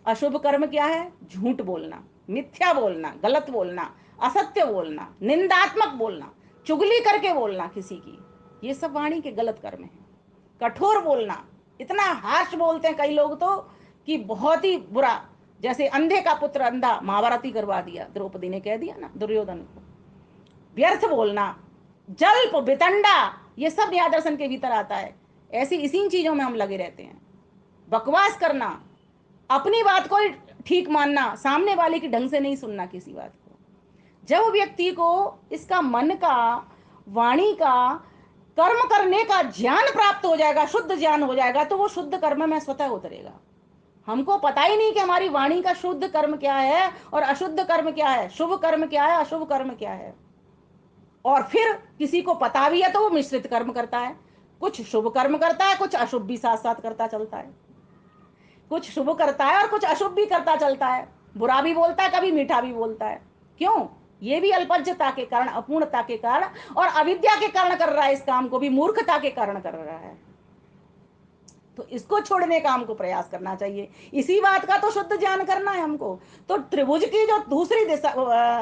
अशुभ कर्म क्या है? झूठ बोलना, मिथ्या बोलना, गलत बोलना, असत्य बोलना, निंदात्मक बोलना, चुगली करके बोलना किसी की, ये सब वाणी के गलत कर्म है। कठोर बोलना, इतना हार्श बोलते हैं कई लोग तो कि बहुत ही बुरा। जैसे अंधे का पुत्र अंधा, महाभारत ही करवा दिया, द्रौपदी ने कह दिया ना दुर्योधन को। व्यर्थ बोलना, जल्प, वितंडा, ये सब न्याय दर्शन के भीतर आता है। ऐसी इसी चीजों में हम लगे रहते हैं। बकवास करना, अपनी बात को ठीक मानना, सामने वाले की ढंग से नहीं सुनना किसी बात को। जब व्यक्ति को इसका मन का, वाणी का, कर्म करने का ज्ञान प्राप्त हो जाएगा, शुद्ध ज्ञान हो जाएगा, तो वो शुद्ध कर्म में स्वतः उतरेगा। हमको पता ही नहीं कि हमारी वाणी का शुद्ध कर्म क्या है और अशुद्ध कर्म क्या है, शुभ कर्म क्या है, अशुभ कर्म क्या है। और फिर किसी को पता भी है तो वो मिश्रित कर्म करता है, कुछ शुभ कर्म करता है, कुछ अशुभ भी साथ साथ करता चलता है, कुछ शुभ करता है और कुछ अशुभ भी करता चलता है, बुरा भी बोलता है, कभी मीठा भी बोलता है। क्यों? ये भी अल्पज्यता के कारण, अपूर्णता के कारण और अविद्या के कारण कर रहा है, इस काम को भी मूर्खता के कारण कर रहा है। तो इसको छोड़ने का हमको प्रयास करना चाहिए। इसी बात का तो शुद्ध ज्ञान करना है हमको। तो त्रिभुज की जो दूसरी दिशा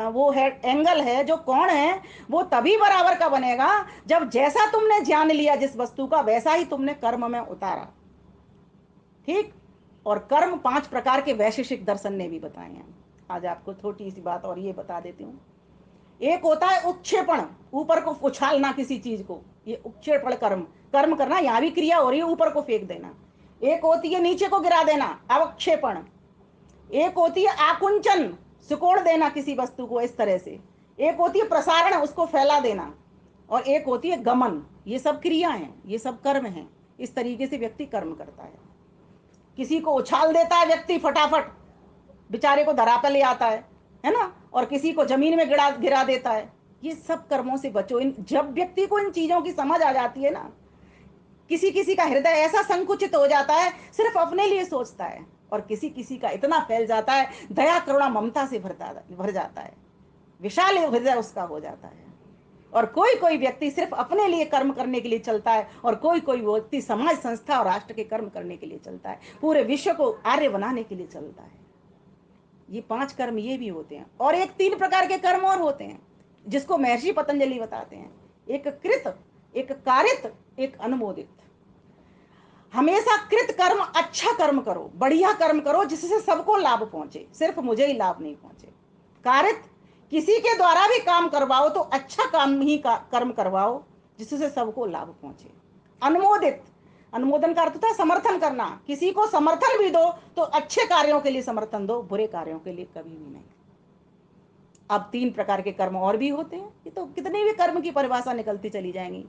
वो है, एंगल है, जो कोण है, वो तभी बराबर का बनेगा जब जैसा तुमने ज्ञान लिया जिस वस्तु का, वैसा ही तुमने कर्म में उतारा। ठीक। और कर्म 5 प्रकार के वैशेषिक दर्शन ने भी बताए हैं। आज आपको छोटी सी बात और ये बता देती हूँ। एक होता है उत्क्षेपण, ऊपर को उछालना किसी चीज को, ये उत्क्षेपण कर्म, कर्म करना, यहां भी क्रिया हो रही है, ऊपर को फेंक देना। एक होती है नीचे को गिरा देना, अवक्षेपण। एक होती है आकुंचन, सिकोड़ देना किसी वस्तु को इस तरह से। एक होती है प्रसारण, उसको फैला देना। और एक होती है गमन। ये सब क्रिया हैं, ये सब कर्म हैं। इस तरीके से व्यक्ति कर्म करता है। किसी को उछाल देता है व्यक्ति, फटाफट बेचारे को धरा पे ले आता है ना, और किसी को जमीन में गिरा गिरा देता है। ये सब कर्मों से बचो। इन जब व्यक्ति को इन चीजों की समझ आ जाती है ना, किसी किसी का हृदय ऐसा संकुचित हो जाता है, सिर्फ अपने लिए सोचता है, और किसी किसी का इतना फैल जाता है, दया करुणा ममता से भर जाता है, विशाल हृदय उसका हो जाता है। और कोई कोई व्यक्ति सिर्फ अपने लिए कर्म करने के लिए चलता है, और कोई कोई व्यक्ति समाज संस्था और राष्ट्र के कर्म करने के लिए चलता है, पूरे विश्व को आर्य बनाने के लिए चलता है। ये 5 कर्म ये भी होते हैं। और एक 3 प्रकार के कर्म और होते हैं, जिसको महर्षि पतंजलि बताते हैं। एक कृत, एक कारित, एक अनुमोदित। हमेशा कृत कर्म, अच्छा कर्म करो, बढ़िया कर्म करो, जिससे सबको लाभ पहुंचे, सिर्फ मुझे ही लाभ नहीं पहुंचे। कारित, किसी के द्वारा भी काम करवाओ तो अच्छा काम ही कर्म करवाओ, जिससे सबको लाभ पहुंचे। अनुमोदित, अनुमोदन का अर्थ होता है समर्थन करना। किसी को समर्थन भी दो तो अच्छे कार्यों के लिए समर्थन दो, बुरे कार्यों के लिए कभी भी नहीं। अब 3 प्रकार के कर्म और भी होते हैं, ये तो कितने भी कर्म की परिभाषा निकलती चली जाएंगी।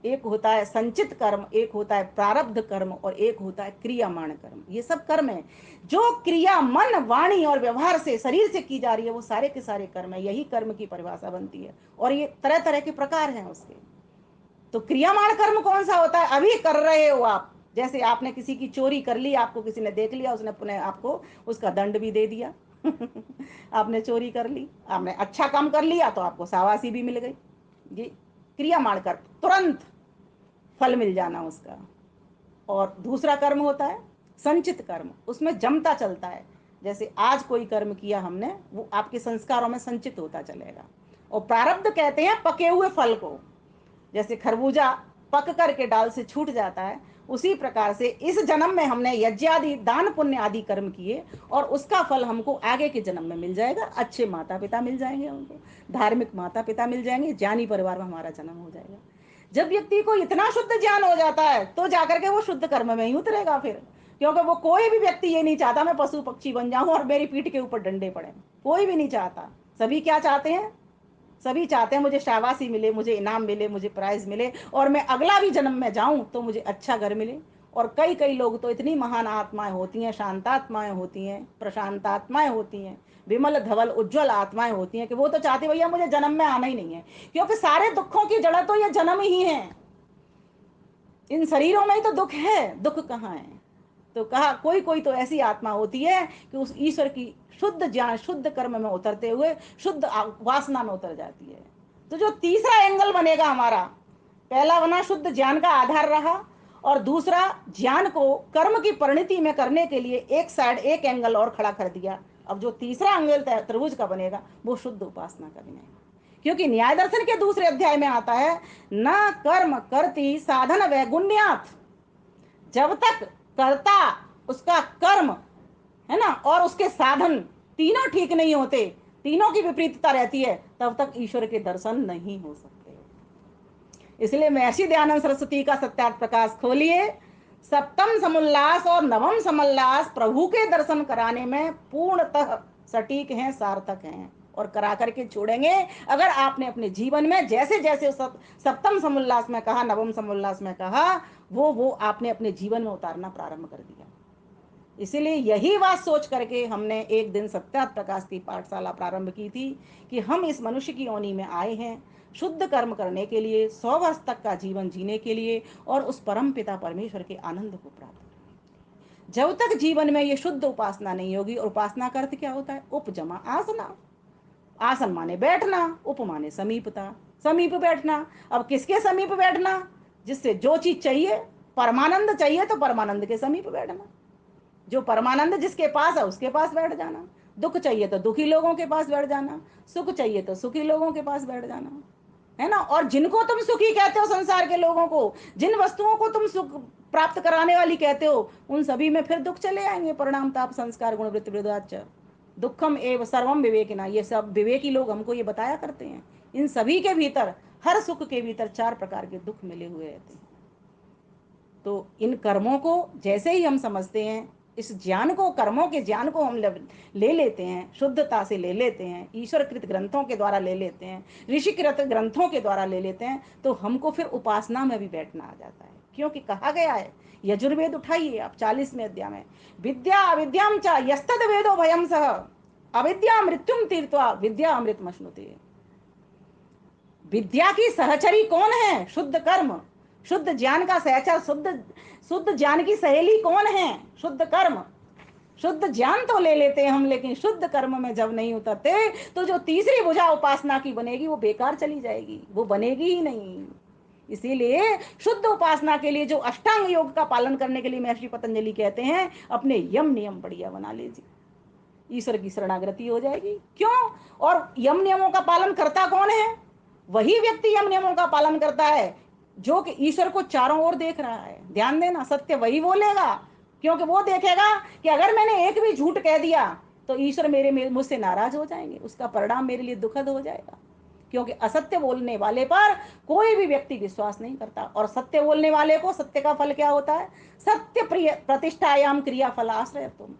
एक होता है संचित कर्म, एक होता है प्रारब्ध कर्म, और एक होता है क्रियामाण कर्म। ये सब कर्म है जो क्रिया मन वाणी और व्यवहार से, शरीर से की जा रही है, वो सारे के सारे कर्म है। यही कर्म की परिभाषा बनती है, और ये तरह तरह के प्रकार हैं उसके। तो क्रियामाण कर्म कौन सा होता है? अभी कर रहे हो आप, जैसे आपने किसी की चोरी कर ली, आपको किसी ने देख लिया, उसने पुनः आपको उसका दंड भी दे दिया। आपने चोरी कर ली, आपने अच्छा काम कर लिया तो आपको शाबाशी भी मिल गई। ये क्रियामाण कर्म, तुरंत फल मिल जाना उसका। और दूसरा कर्म होता है संचित कर्म, उसमें जमता चलता है। जैसे आज कोई कर्म किया हमने, वो आपके संस्कारों में संचित होता चलेगा। और प्रारब्ध कहते हैं पके हुए फल को। जैसे खरबूजा पक करके डाल से छूट जाता है, उसी प्रकार से इस जन्म में हमने यज्ञ आदि, दान पुण्य आदि कर्म किए, और उसका फल हमको आगे के जन्म में मिल जाएगा। अच्छे माता पिता मिल जाएंगे हमको, धार्मिक माता पिता मिल जाएंगे, ज्ञानी परिवार में हमारा जन्म हो जाएगा। जब व्यक्ति को इतना शुद्ध ज्ञान हो जाता है, तो जाकर के वो शुद्ध कर्म में ही उतरेगा फिर। क्योंकि वो कोई भी व्यक्ति ये नहीं चाहता मैं पशु पक्षी बन जाऊं और मेरी पीठ के ऊपर डंडे पड़े। कोई भी नहीं चाहता। सभी क्या चाहते हैं? सभी चाहते हैं मुझे शाबाशी मिले, मुझे इनाम मिले, मुझे प्राइज मिले, और मैं अगला भी जन्म में जाऊं तो मुझे अच्छा घर मिले। और कई कई लोग तो इतनी महान आत्माएं होती हैं, शांतात्माएं होती हैं, प्रशांत आत्माएं होती हैं, विमल धवल उज्जवल आत्माएं होती हैं, कि वो तो चाहती भैया मुझे जन्म में आना ही नहीं है, क्योंकि सारे दुखों की जड़ तो ये जन्म ही है। इन शरीरों में ही तो दुख है, दुख कहाँ है? तो कहा कोई कोई तो ऐसी आत्मा होती है कि उस ईश्वर की शुद्ध ज्ञान, शुद्ध कर्म में उतरते हुए शुद्ध वासना में उतर जाती है। तो जो तीसरा एंगल बनेगा हमारा, पहला बना शुद्ध ज्ञान का आधार रहा, और दूसरा ज्ञान को कर्म की परिणति में करने के लिए एक साइड, एक एंगल और खड़ा कर दिया। अब जो तीसरा एंगल त्रिभुज का बनेगा, वो शुद्ध उपासना का बनेगा। क्योंकि न्याय दर्शन के दूसरे अध्याय में आता है, न कर्म करती साधन वैगुण्यात। जब तक कर्ता, उसका कर्म है ना, और उसके साधन तीनों ठीक नहीं होते, तीनों की विपरीतता रहती है, तब तक ईश्वर के दर्शन नहीं हो सकते। इसलिए महर्षि दयानंद सरस्वती का सत्यार्थ प्रकाश खोलिए। सप्तम समुल्लास और नवम समुल्लास प्रभु के दर्शन कराने में पूर्णतः सटीक हैं, सार्थक हैं, और करा करके छोड़ेंगे अगर आपने अपने जीवन में जैसे जैसे सप्तम समुल्लास में कहा, नवम समुल्लास में कहा, वो आपने अपने जीवन में उतारना प्रारंभ कर दिया। इसीलिए यही बात सोच करके हमने एक दिन सत्यार्थ प्रकाश की पाठशाला प्रारंभ की थी, कि हम इस मनुष्य की योनि में आए हैं शुद्ध कर्म करने के लिए, 100 वर्ष तक का जीवन जीने के लिए, और उस परम पिता परमेश्वर के आनंद को प्राप्त करने। जब तक जीवन में ये शुद्ध उपासना नहीं होगी, और उपासना का अर्थ क्या होता है? उपजमा आसना। आसन माने बैठना, उप माने समीपता, समीप बैठना। अब किसके समीप बैठना? जिससे जो चीज चाहिए, परमानंद चाहिए तो परमानंद के समीप बैठना। जो परमानंद जिसके पास है उसके पास बैठ जाना। दुख चाहिए तो दुखी लोगों के पास बैठ जाना, सुख चाहिए तो सुखी लोगों के पास बैठ जाना, है ना। और जिनको तुम सुखी कहते हो, संसार के लोगों को, जिन वस्तुओं को तुम सुख प्राप्त कराने वाली कहते हो, उन सभी में फिर दुख चले आएंगे। परिणाम ताप संस्कार गुण वृत्ति वृदाच दुखम एव सर्वम विवेकिना, ये सब विवेकी लोग हमको ये बताया करते हैं। इन सभी के भीतर, हर सुख के भीतर 4 प्रकार के दुख मिले हुए रहते हैं। तो इन कर्मों को जैसे ही हम समझते हैं, इस ज्ञान को, कर्मों के ज्ञान को हम ले लेते हैं, शुद्धता से ले लेते हैं, ईश्वरकृत ग्रंथों के द्वारा ले लेते हैं, ऋषिकृत ग्रंथों के द्वारा ले लेते हैं, तो हमको फिर उपासना में भी बैठना आ जाता है। क्योंकि कहा गया है, यजुर्वेद उठाइए आप 40वें अध्याय में, विद्या अविद्याम च यस्तद वेदो भयम सह अविद्या मृत्युम तीर्थवा विद्या अमृत मश्नुते। विद्या की सहचरी कौन है? शुद्ध कर्म। शुद्ध ज्ञान का सहचर, शुद्ध शुद्ध ज्ञान की सहेली कौन है? शुद्ध कर्म। शुद्ध ज्ञान तो ले लेते हैं हम, लेकिन शुद्ध कर्म में जब नहीं उतरते तो जो तीसरी भुजा उपासना की बनेगी वो बेकार चली जाएगी, वो बनेगी ही नहीं। इसीलिए शुद्ध उपासना के लिए जो अष्टांग योग का पालन करने के लिए महर्षि पतंजलि कहते हैं, अपने यम नियम बढ़िया बना लीजिए, ईश्वर की शरणागति हो जाएगी। क्यों? और यम नियमों का पालन करता कौन है? वही व्यक्ति यम नियमों का पालन करता है जो कि ईश्वर को चारों ओर देख रहा है। ध्यान देना, सत्य वही बोलेगा, क्योंकि वो देखेगा कि अगर मैंने एक भी झूठ कह दिया तो ईश्वर मुझसे नाराज हो जाएंगे, उसका परिणाम मेरे लिए दुखद हो जाएगा। क्योंकि असत्य बोलने वाले पर कोई भी व्यक्ति विश्वास नहीं करता, और सत्य बोलने वाले को सत्य का फल क्या होता है? सत्य प्रिय प्रतिष्ठायाम क्रिया फलाश्रय। तुम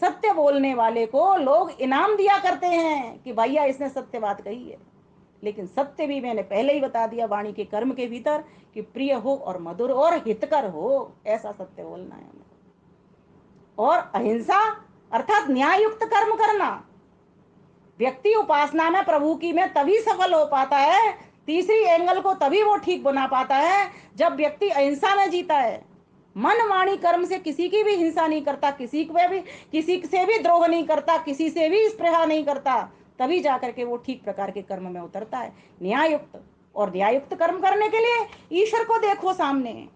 सत्य बोलने वाले को लोग इनाम दिया करते हैं कि भैया इसने सत्य बात कही है। लेकिन सत्य भी मैंने पहले ही बता दिया वाणी के कर्म के भीतर कि प्रिय हो और मधुर और हितकर हो, ऐसा सत्य बोलना है हमें। और अहिंसा अर्थात न्याययुक्त कर्म करना। व्यक्ति उपासना में, प्रभु की में तभी सफल हो पाता है, तीसरी एंगल को तभी वो ठीक बना पाता है जब व्यक्ति अहिंसा में जीता है। मन वाणी कर्म से किसी की भी हिंसा नहीं करता, किसी से भी द्रोह नहीं करता, किसी से भी स्पृहा नहीं करता, तभी जाकर के वो ठीक प्रकार के कर्म में उतरता है, न्यायुक्त। और न्यायुक्त कर्म करने के लिए ईश्वर को देखो सामने,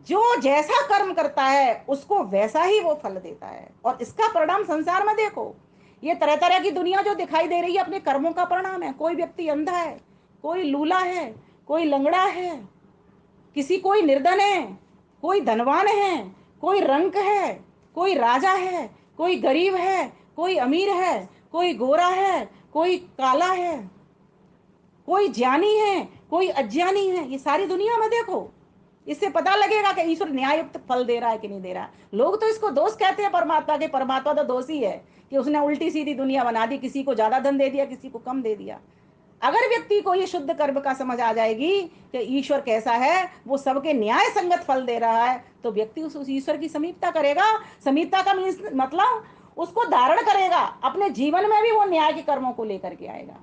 जो जैसा कर्म करता है उसको वैसा ही वो फल देता है। और इसका परिणाम संसार में देखो, ये तरह तरह की दुनिया जो दिखाई दे रही है अपने कर्मों का परिणाम है। कोई व्यक्ति अंधा है, कोई लूला है, कोई लंगड़ा है, कोई निर्धन है, कोई धनवान है, कोई रंक है, कोई राजा है, कोई गरीब है, कोई अमीर है, कोई गोरा है, कोई काला है, कोई ज्ञानी है, कोई अज्ञानी है। ये सारी दुनिया में देखो, इससे पता लगेगा कि ईश्वर न्यायुक्त फल दे रहा है कि नहीं दे रहा। लोग तो इसको दोष कहते हैं परमात्मा के, परमात्मा तो दोषी है कि उसने उल्टी सीधी दुनिया बना दी, किसी को ज्यादा धन दे दिया, किसी को कम दे दिया। अगर व्यक्ति को ये शुद्ध कर्म का समझ आ जाएगी कि ईश्वर कैसा है, वो सबके न्याय संगत फल दे रहा है, तो व्यक्ति उस ईश्वर की समीपता करेगा। समीपता का मतलब उसको धारण करेगा, अपने जीवन में भी वो न्याय के कर्मों को लेकर के आएगा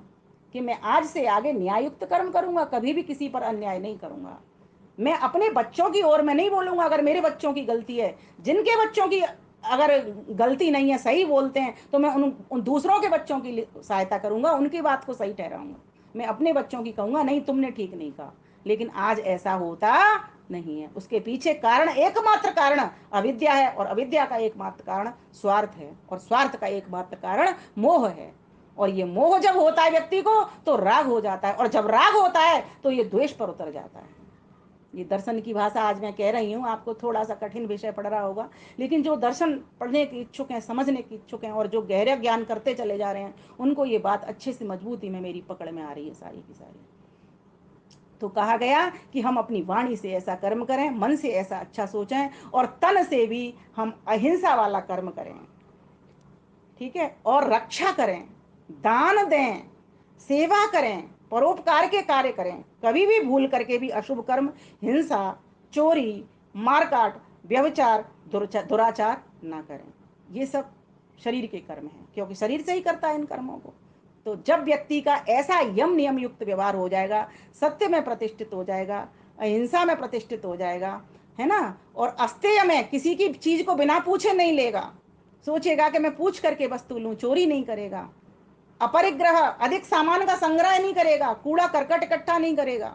कि मैं आज से आगे न्यायुक्त कर्म करूंगा, कभी भी किसी पर अन्याय नहीं करूंगा। मैं अपने बच्चों की ओर में नहीं बोलूंगा अगर मेरे बच्चों की गलती है, जिनके बच्चों की अगर गलती नहीं है, सही बोलते हैं, तो मैं उन दूसरों के बच्चों की सहायता करूंगा, उनकी बात को सही ठहराऊंगा। मैं अपने बच्चों की कहूंगा नहीं तुमने ठीक नहीं कहा। लेकिन आज ऐसा होता नहीं है। उसके पीछे कारण, एकमात्र कारण अविद्या है, और अविद्या का एकमात्र कारण स्वार्थ है, और स्वार्थ का एकमात्र कारण मोह है। और ये मोह जब होता है व्यक्ति को तो राग हो जाता है, और जब राग होता है तो ये द्वेष पर उतर जाता है। ये दर्शन की भाषा आज मैं कह रही हूँ, आपको थोड़ा सा कठिन विषय पड़ रहा होगा, लेकिन जो दर्शन पढ़ने के इच्छुक हैं, समझने के इच्छुक हैं, और जो गहरे ज्ञान करते चले जा रहे हैं, उनको ये बात अच्छे से मजबूती में मेरी पकड़ में आ रही है सारी की सारी। तो कहा गया कि हम अपनी वाणी से ऐसा कर्म करें, मन से ऐसा अच्छा सोचें, और तन से भी हम अहिंसा वाला कर्म करें, ठीक है, और रक्षा करें, दान दें, सेवा करें, परोपकार के कार्य करें, कभी भी भूल करके भी अशुभ कर्म, हिंसा, चोरी, मारकाट, व्यभिचार, दुराचार ना करें। ये सब शरीर के कर्म हैं, क्योंकि शरीर से ही करता है इन कर्मों को। तो जब व्यक्ति का ऐसा यम नियम युक्त व्यवहार हो जाएगा, सत्य में प्रतिष्ठित हो जाएगा, अहिंसा में प्रतिष्ठित हो जाएगा, है ना, और अस्तेय में किसी की चीज को बिना पूछे नहीं लेगा, सोचेगा कि मैं पूछ करके वस्तु लूं, चोरी नहीं करेगा, अपरिग्रह, अधिक सामान का संग्रह नहीं करेगा, कूड़ा करकट इकट्ठा नहीं करेगा,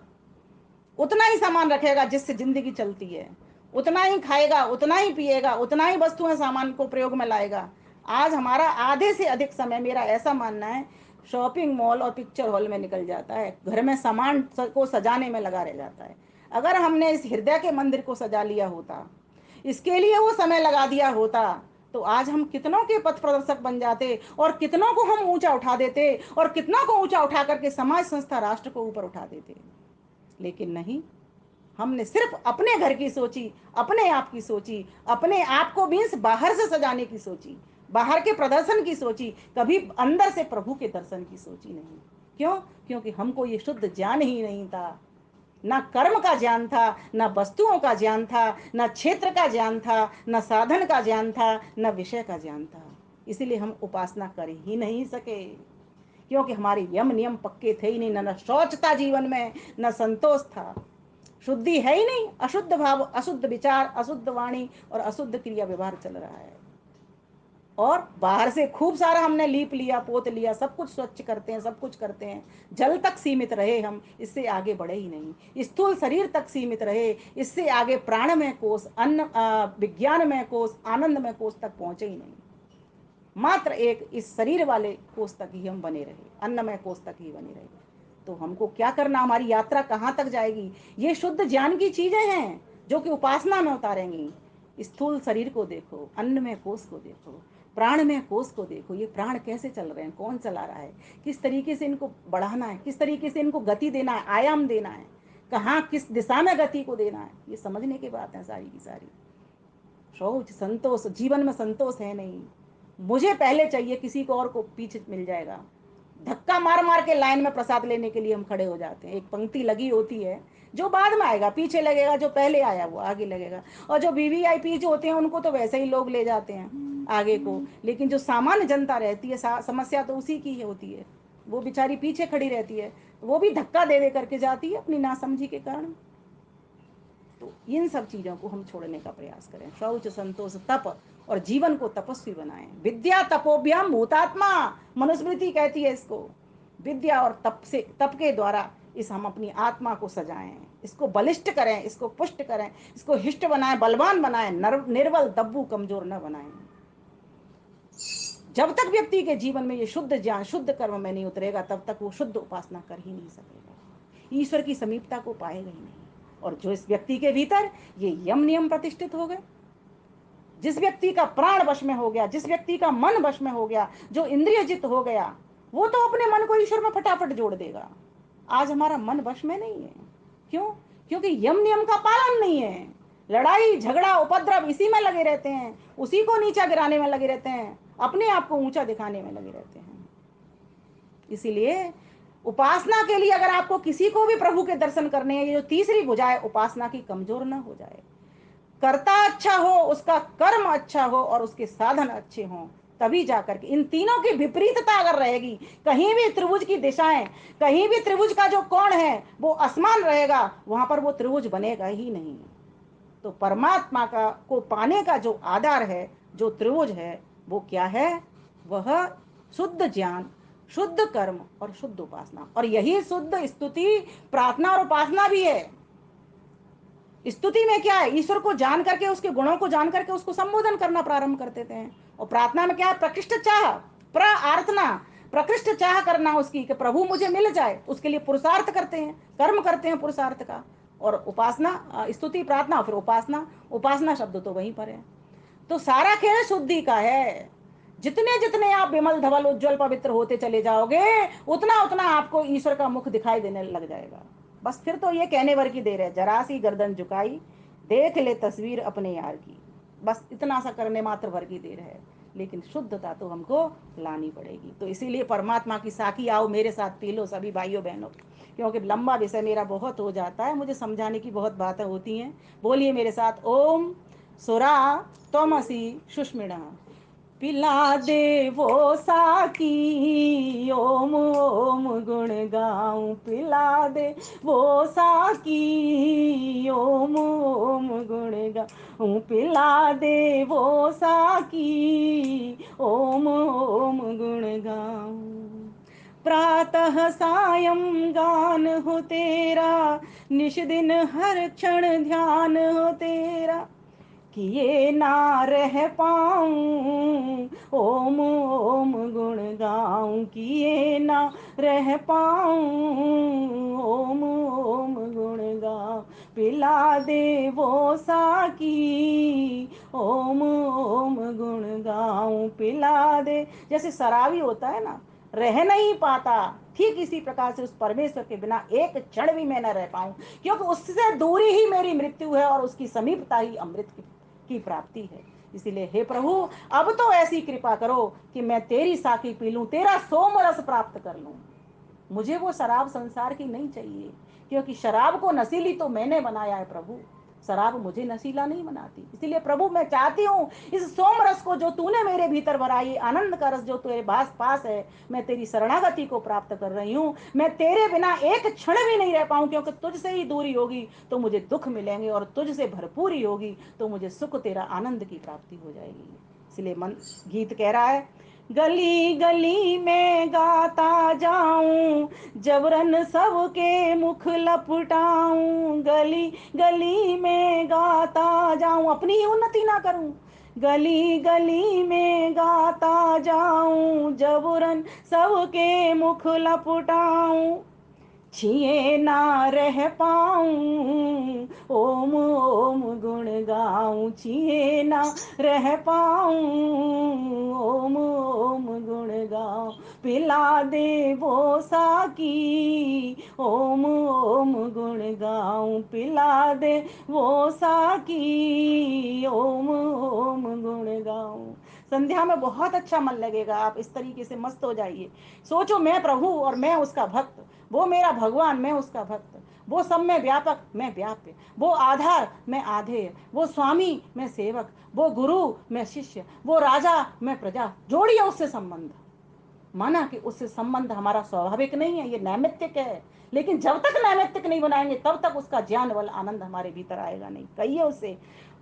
उतना ही सामान रखेगा जिससे जिंदगी चलती है, उतना ही खाएगा, उतना ही पिएगा, उतना ही वस्तुएं सामान को प्रयोग में लाएगा। आज हमारा आधे से अधिक समय, मेरा ऐसा मानना है, शॉपिंग मॉल और पिक्चर हॉल में निकल जाता है, घर में सामान को सजाने में लगा रह जाता है। अगर हमने इस हृदय के मंदिर को सजा लिया होता, इसके लिए वो समय लगा दिया होता, तो आज हम कितनों के पथ प्रदर्शक बन जाते, और कितनों को हम ऊंचा उठा देते, और कितनों को ऊंचा उठा करके समाज, संस्था, राष्ट्र को ऊपर उठा देते। लेकिन नहीं, हमने सिर्फ अपने घर की सोची, अपने आप की सोची, अपने आप को मीन्स बाहर से सजाने की सोची, बाहर के प्रदर्शन की सोची, कभी अंदर से प्रभु के दर्शन की सोची नहीं। क्यों? क्योंकि हमको ये शुद्ध ज्ञान ही नहीं था। ना कर्म का ज्ञान था, ना वस्तुओं का ज्ञान था, ना क्षेत्र का ज्ञान था, ना साधन का ज्ञान था, ना विषय का ज्ञान था। इसीलिए हम उपासना कर ही नहीं सके, क्योंकि हमारे यम नियम पक्के थे ही नहीं, ना शौच था जीवन में, ना संतोष था, शुद्धि है ही नहीं, अशुद्ध भाव, अशुद्ध विचार, अशुद्ध वाणी और अशुद्ध क्रिया व्यवहार चल रहा है। और बाहर से खूब सारा हमने लीप लिया, पोत लिया, सब कुछ स्वच्छ करते हैं, सब कुछ करते हैं, जल तक सीमित रहे हम, इससे आगे बढ़े ही नहीं। स्थूल शरीर तक सीमित रहे, इससे आगे प्राण में कोष, अन्न, विज्ञान में कोष, आनंद में कोष तक पहुंचे ही नहीं। मात्र एक इस शरीर वाले कोष तक ही हम बने रहे, अन्नमय कोष तक ही बने रहे। तो हमको क्या करना, हमारी यात्रा कहाँ तक जाएगी? ये शुद्ध ज्ञान की चीजें हैं जो कि उपासना में उतारेंगी। स्थूल शरीर को देखो, अन्न में कोष को देखो, प्राण में कोष को देखो, ये प्राण कैसे चल रहे हैं, कौन चला रहा है, किस तरीके से इनको बढ़ाना है, किस तरीके से इनको गति देना है, आयाम देना है, कहाँ किस दिशा में गति को देना है, ये समझने की बात है सारी की सारी। शौच, संतोष, जीवन में संतोष है नहीं। मुझे पहले चाहिए, किसी को और को पीछे मिल जाएगा। धक्का मार मार के लाइन में प्रसाद लेने के लिए हम खड़े हो जाते हैं। एक पंक्ति लगी होती है, जो बाद में आएगा पीछे लगेगा, जो पहले आया वो आगे लगेगा। और जो वीवीआईपी जो होते हैं उनको तो वैसे ही लोग ले जाते हैं आगे को, लेकिन जो सामान्य जनता रहती है, समस्या तो उसी की होती है, वो बेचारी पीछे खड़ी रहती है, वो भी धक्का दे दे करके जाती है अपनी नासमझी के कारण। तो इन सब चीजों को हम छोड़ने का प्रयास करें, शौच, संतोष, तप, और जीवन को तपस्वी बनाएं। विद्या तपोभ्याम भूतात्मा, मनुस्मृति कहती है इसको। विद्या और तप से, तप के द्वारा इस हम अपनी आत्मा को सजाएं, इसको बलिष्ठ करें, इसको पुष्ट करें, इसको हिष्ट बनाएं, बलवान बनाएं, निर्बल दब्बू कमजोर न बनाएं। जब तक व्यक्ति के जीवन में ये शुद्ध ज्ञान, शुद्ध कर्म में नहीं उतरेगा, तब तक वो शुद्ध उपासना कर ही नहीं सकेगा, ईश्वर की समीपता को पाएगा ही नहीं। और जो इस व्यक्ति के भीतर ये यम नियम प्रतिष्ठित हो गए, जिस व्यक्ति का प्राण वश में हो गया, जिस व्यक्ति का मन वश में हो गया, जो इंद्रिय जित हो गया, वो तो अपने मन को ईश्वर में फटाफट जोड़ देगा। आज हमारा मन वश में नहीं है। क्यों? क्योंकि यम नियम का पालन नहीं है, लड़ाई झगड़ा उपद्रव इसी में लगे रहते हैं, उसी को नीचा गिराने में लगे रहते हैं, अपने आप को ऊंचा दिखाने में लगे रहते हैं। इसीलिए उपासना के लिए अगर आपको किसी को भी प्रभु के दर्शन करने हैं, ये जो तीसरी भुजा है उपासना की, कमजोर ना हो जाए। कर्ता अच्छा हो, उसका कर्म अच्छा हो, और उसके साधन अच्छे हों, तभी जाकर के, इन तीनों की विपरीतता अगर रहेगी, कहीं भी त्रिभुज की दिशाएं, कहीं भी त्रिभुज का जो कोण है वो असमान रहेगा, वहां पर वो त्रिभुज बनेगा ही नहीं। तो परमात्मा का को पाने का जो आधार है, जो त्रिभुज है, वो क्या है? वह शुद्ध ज्ञान, शुद्ध कर्म और शुद्ध उपासना। और यही शुद्ध स्तुति, प्रार्थना और उपासना भी है। स्तुति में क्या है? ईश्वर को जान करके, उसके गुणों को जान करके उसको संबोधन करना प्रारंभ कर देते हैं। और प्रार्थना में क्या है? प्रकृष्ट चाह, प्रार्थना, प्रकृष्ट चाह करना उसकी, कि प्रभु मुझे मिल जाए, उसके लिए पुरुषार्थ करते हैं, कर्म करते हैं पुरुषार्थ का। और उपासना, स्तुति, प्रार्थना, फिर उपासना, उपासना शब्द तो वहीं पर है। तो सारा खेल शुद्धि का है। जितने जितने आप विमल धवल उज्जवल पवित्र होते चले जाओगे, उतना उतना आपको ईश्वर का मुख दिखाई देने लग जाएगा। बस फिर तो ये कहने भर की देर है, जरा सी गर्दन झुकाई, देख ले तस्वीर अपने यार की। बस इतना सा करने मात्र भर की देर है, लेकिन शुद्धता तो हमको लानी पड़ेगी। तो इसीलिए परमात्मा की साखी आओ मेरे साथ पी लो सभी भाइयों बहनों, क्योंकि लंबा विषय मेरा बहुत हो जाता है, मुझे समझाने की बहुत बातें होती हैं। बोलिए मेरे साथ, ओम सुरा तमसी सुष्मिणा, पिला दे वो साकी, ओम ओम गुण गाऊं, पिला दे वो साकी, ओम ओम गुण गाऊं, पिला दे वो साकी, ओम ओम गुण गाऊं। प्रातः सायं गान हो तेरा, निश दिन हर क्षण ध्यान हो तेरा, किए ना रह पाऊं ओम ओम गुण गाऊं, किए ना रह पाऊं ओम ओम गुण गाऊं, पिला दे वो साकी ओम ओम गुण गाऊं, पिला दे। जैसे शराबी होता है ना, रह नहीं पाता, ठीक इसी प्रकार से उस परमेश्वर के बिना एक क्षण भी मैं न रह पाऊं, क्योंकि उससे दूरी ही मेरी मृत्यु है और उसकी समीपता ही अमृत की प्राप्ति है। इसीलिए हे प्रभु, अब तो ऐसी कृपा करो कि मैं तेरी साकी पी लूं, तेरा सोम रस प्राप्त कर लूं। मुझे वो शराब संसार की नहीं चाहिए, क्योंकि शराब को नशीली तो मैंने बनाया है प्रभु, शराब मुझे नशीला नहीं बनाती। इसीलिए प्रभु मैं चाहती हूँ इस सोम रस को जो तूने मेरे भीतर भरा, ये आनंद का रस जो तेरे पास है, मैं तेरी शरणागति को प्राप्त कर रही हूँ। मैं तेरे बिना एक क्षण भी नहीं रह पाऊँ, क्योंकि तुझसे ही दूरी होगी तो मुझे दुख मिलेंगे, और तुझसे भरपूरी होगी तो मुझे सुख, तेरा आनंद की प्राप्ति हो जाएगी। इसलिए मन गीत कह रहा है, गली गली में गाता जाऊं, जबरन सबके मुख लपटाऊं, गली गली में गाता जाऊं, अपनी ही उन्नति ना करूं, गली गली में गाता जाऊं, जबरन सबके मुख लपटाऊं, छिए ना रह पाऊं ओम ओम गुण गाऊं, छिए ना रह पाऊं ओम ओम गुण गाऊं, पिला दे वो साकी ओम ओम गुण गाऊं, पिला दे वो साकी ओम ओम गुण गाऊं। संध्या में बहुत अच्छा मन लगेगा, आप इस तरीके से मस्त हो जाइए। सोचो मैं प्रभु और मैं उसका भक्त, वो मेरा भगवान मैं उसका भक्त, वो सब में व्यापक मैं व्याप्य, वो आधार मैं आधेय, वो स्वामी मैं सेवक, वो गुरु मैं शिष्य, वो राजा मैं प्रजा। जोड़िए उससे संबंध। माना कि उससे संबंध हमारा स्वाभाविक नहीं है, ये नैमित्तिक है, लेकिन जब तक नैमित्तिक नहीं बनाएंगे तब तक उसका ज्ञान बल आनंद हमारे भीतर आएगा नहीं। कहिए उसे,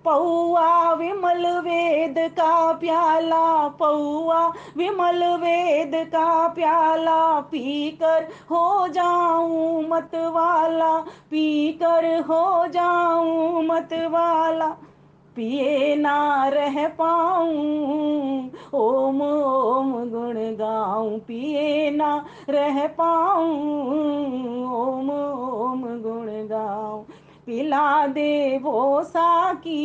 पौआ विमल वेद का प्याला, पौआ विमल वेद का प्याला, पीकर हो जाऊं मत वाला, पीकर हो जाऊं मत वाला, पिए ना रह पाऊं ओम ओम गुण गाऊं, पिए ना रह पाऊं ओम ओम गुण गाऊं, पिला दे वो साकी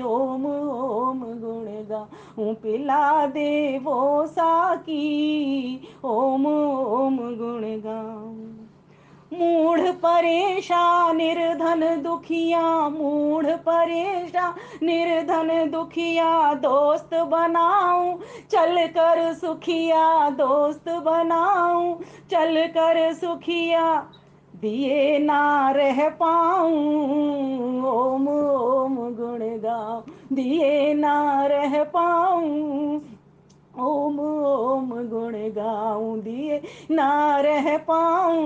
ओम ओम गुण गाऊं, पिला दे वो साकी ओम ओम गुण गाऊं। मूढ़ परेशान निर्धन दुखिया, मूढ़ परेशान निर्धन दुखिया, दोस्त बनाऊं चल कर सुखिया, दोस्त बनाऊं चल कर सुखिया, दिए ना रह पाऊं ओम ओम गुण गाऊं, दिए ना रह पाऊं ओम ओम गुण गाऊं, दिए ना रह पाऊं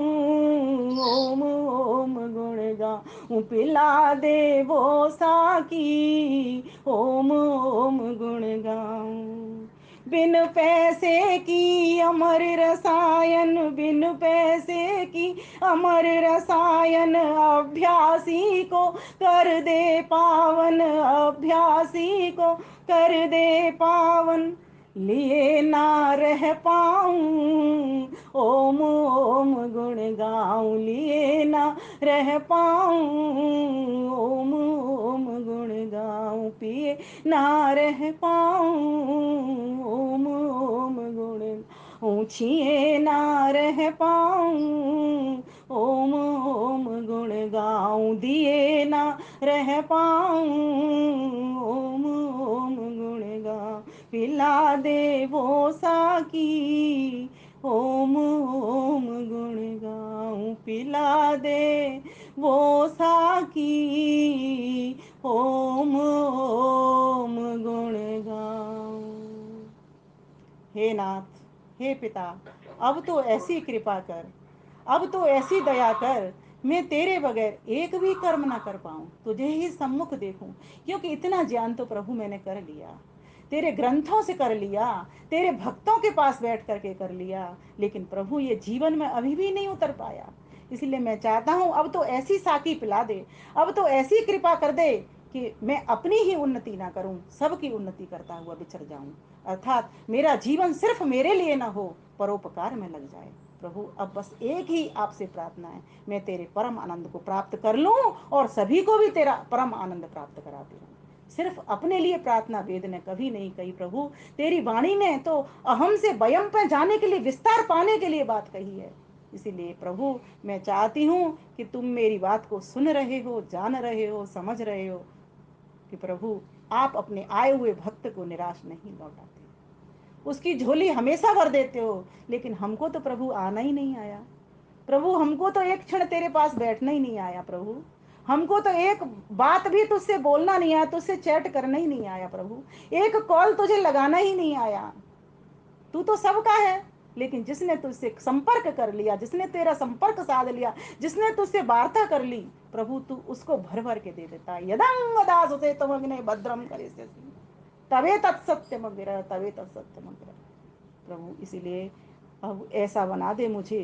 ओम ओम गुण गाऊं, पिला दे वो साकी ओम ओम गुण गाऊं। बिन पैसे की अमर रसायन, बिन पैसे की अमर रसायन, अभ्यासी को कर दे पावन, अभ्यासी को कर दे पावन, लिए ना रह पाऊं ओम ओम गुण गाऊं, लिए ना रह पाऊं ओम ओम गुण गाऊं, पिए ना रह पाऊं ओम ओम गुण गाऊं, छिए ना रह पाऊं ओम ओम गुण गाऊं, दिए ना रह पाऊं ओम ओम गुण गाऊं, पिला दे वो साकी ओम ओम गुण गाऊं, पिला दे वो साकी ओम ओम गुण गाऊं। हे नाथ, हे पिता, अब तो ऐसी कृपा कर, अब तो ऐसी दया कर, मैं तेरे बगैर एक भी कर्म ना कर पाऊं, तुझे ही सम्मुख देखूं, क्योंकि इतना ज्ञान तो प्रभु मैंने कर लिया। तेरे ग्रंथों से कर लिया, तेरे भक्तों के पास बैठ करके कर लिया, लेकिन प्रभु ये जीवन में अभी भी नहीं उतर पाया। इसलिए मैं चाहता हूँ अब तो ऐसी साकी पिला दे, अब तो ऐसी कृपा कर दे कि मैं अपनी ही उन्नति ना करूं, सबकी उन्नति करता हुआ बिछड़ जाऊं। अर्थात मेरा जीवन सिर्फ मेरे लिए ना हो, परोपकार में लग जाए। प्रभु अब बस एक ही आपसे प्रार्थना है, मैं तेरे परम आनंद को प्राप्त कर लूं और सभी को भी तेरा परम आनंद प्राप्त कराती हूँ। सिर्फ अपने लिए प्रार्थना वेद ने कभी नहीं कही प्रभु, तेरी वाणी ने तो अहम से वयम पर जाने के लिए, विस्तार पाने के लिए बात कही है। इसीलिए प्रभु मैं चाहती हूँ कि तुम मेरी बात को सुन रहे हो, जान रहे हो, समझ रहे हो कि प्रभु आप अपने आए हुए भक्त को निराश नहीं लौटाते, उसकी झोली हमेशा भर देते हो। लेकिन हमको तो प्रभु आना ही नहीं आया प्रभु, हमको तो एक क्षण तेरे पास बैठना ही नहीं आया प्रभु, हमको तो एक बात भी तुझसे बोलना नहीं आया, तुझसे चैट करना ही नहीं आया प्रभु, एक कॉल तुझे लगाना ही नहीं आया। तू तो सबका है, लेकिन जिसने तुझसे संपर्क कर लिया, जिसने तेरा संपर्क साध लिया, जिसने तुझसे वार्ता कर ली, प्रभु तू उसको भर भर के दे देता है। यदंग दास उसे तुम अग्ने भद्रम करे तवे तत्सत्यम अग्र, तवे तत्सत्यम अग्र। प्रभु इसीलिए अब ऐसा बना दे मुझे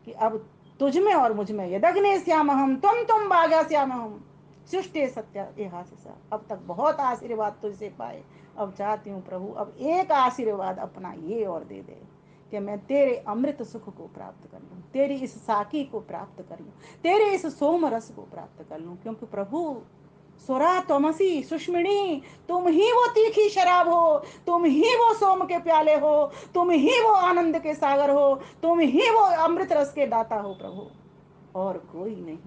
कि अब तुझ में और मुझ में यदग्ने श्याम हम तुम भाग्या श्याम हम सृष्टि सत्य यहाँ से सा। अब तक बहुत आशीर्वाद तुझसे पाए, अब चाहती हूँ प्रभु अब एक आशीर्वाद अपना ये और दे दे कि मैं तेरे अमृत सुख को प्राप्त कर लूँ, तेरी इस साकी को प्राप्त कर लूँ, तेरे इस सोम रस को प्राप्त कर लूँ। क्योंकि प्रभु सुरा तमसी सुष्मिणी, तुम ही वो तीखी शराब हो, तुम ही वो सोम के प्याले हो, तुम ही वो आनंद के सागर हो, तुम ही वो अमृत रस के दाता हो प्रभु, और कोई नहीं।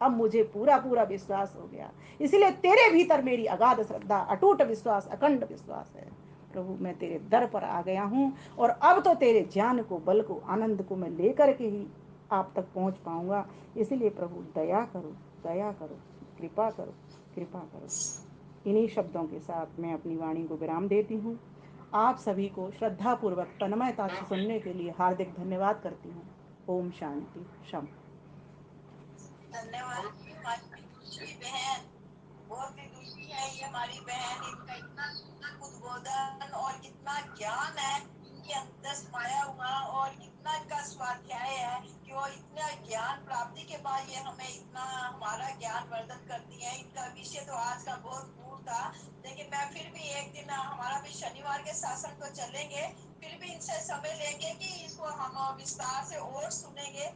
अब मुझे पूरा पूरा विश्वास हो गया, इसलिए तेरे भीतर मेरी अगाध श्रद्धा, अटूट विश्वास, अखंड विश्वास है। प्रभु मैं तेरे दर पर आ गया हूँ, और अब तो तेरे ज्ञान को, बल को, आनंद को मैं लेकर के ही आप तक पहुँच पाऊंगा। इसलिए प्रभु दया करो, दया करो, कृपा करो, कृपा करो। इन्हीं शब्दों के साथ मैं अपनी वाणी को विराम देती हूँ। आप सभी को श्रद्धापूर्वक तन्मयता से सुनने के लिए हार्दिक धन्यवाद करती हूँ। ओम शांति शम। धन्यवाद जी, हमारी दूसरी बहन बहुत ही दूसरी है ये हमारी बहन, इनका इतना सुंदर उद्बोधन और कितना ज्ञान है इनके अंदर समाया हुआ, और कितना इनका स्वाध्याय है कि वो इतना ज्ञान प्राप्ति के बाद ये हमें इतना हमारा ज्ञान वर्धन करती है। इनका विषय तो आज का बहुत गूढ़ था, लेकिन मैं फिर भी एक दिन हमारा भी शनिवार के शासन को चलेंगे, फिर भी इनसे समय लेंगे कि इसको हम विस्तार से और सुनेंगे।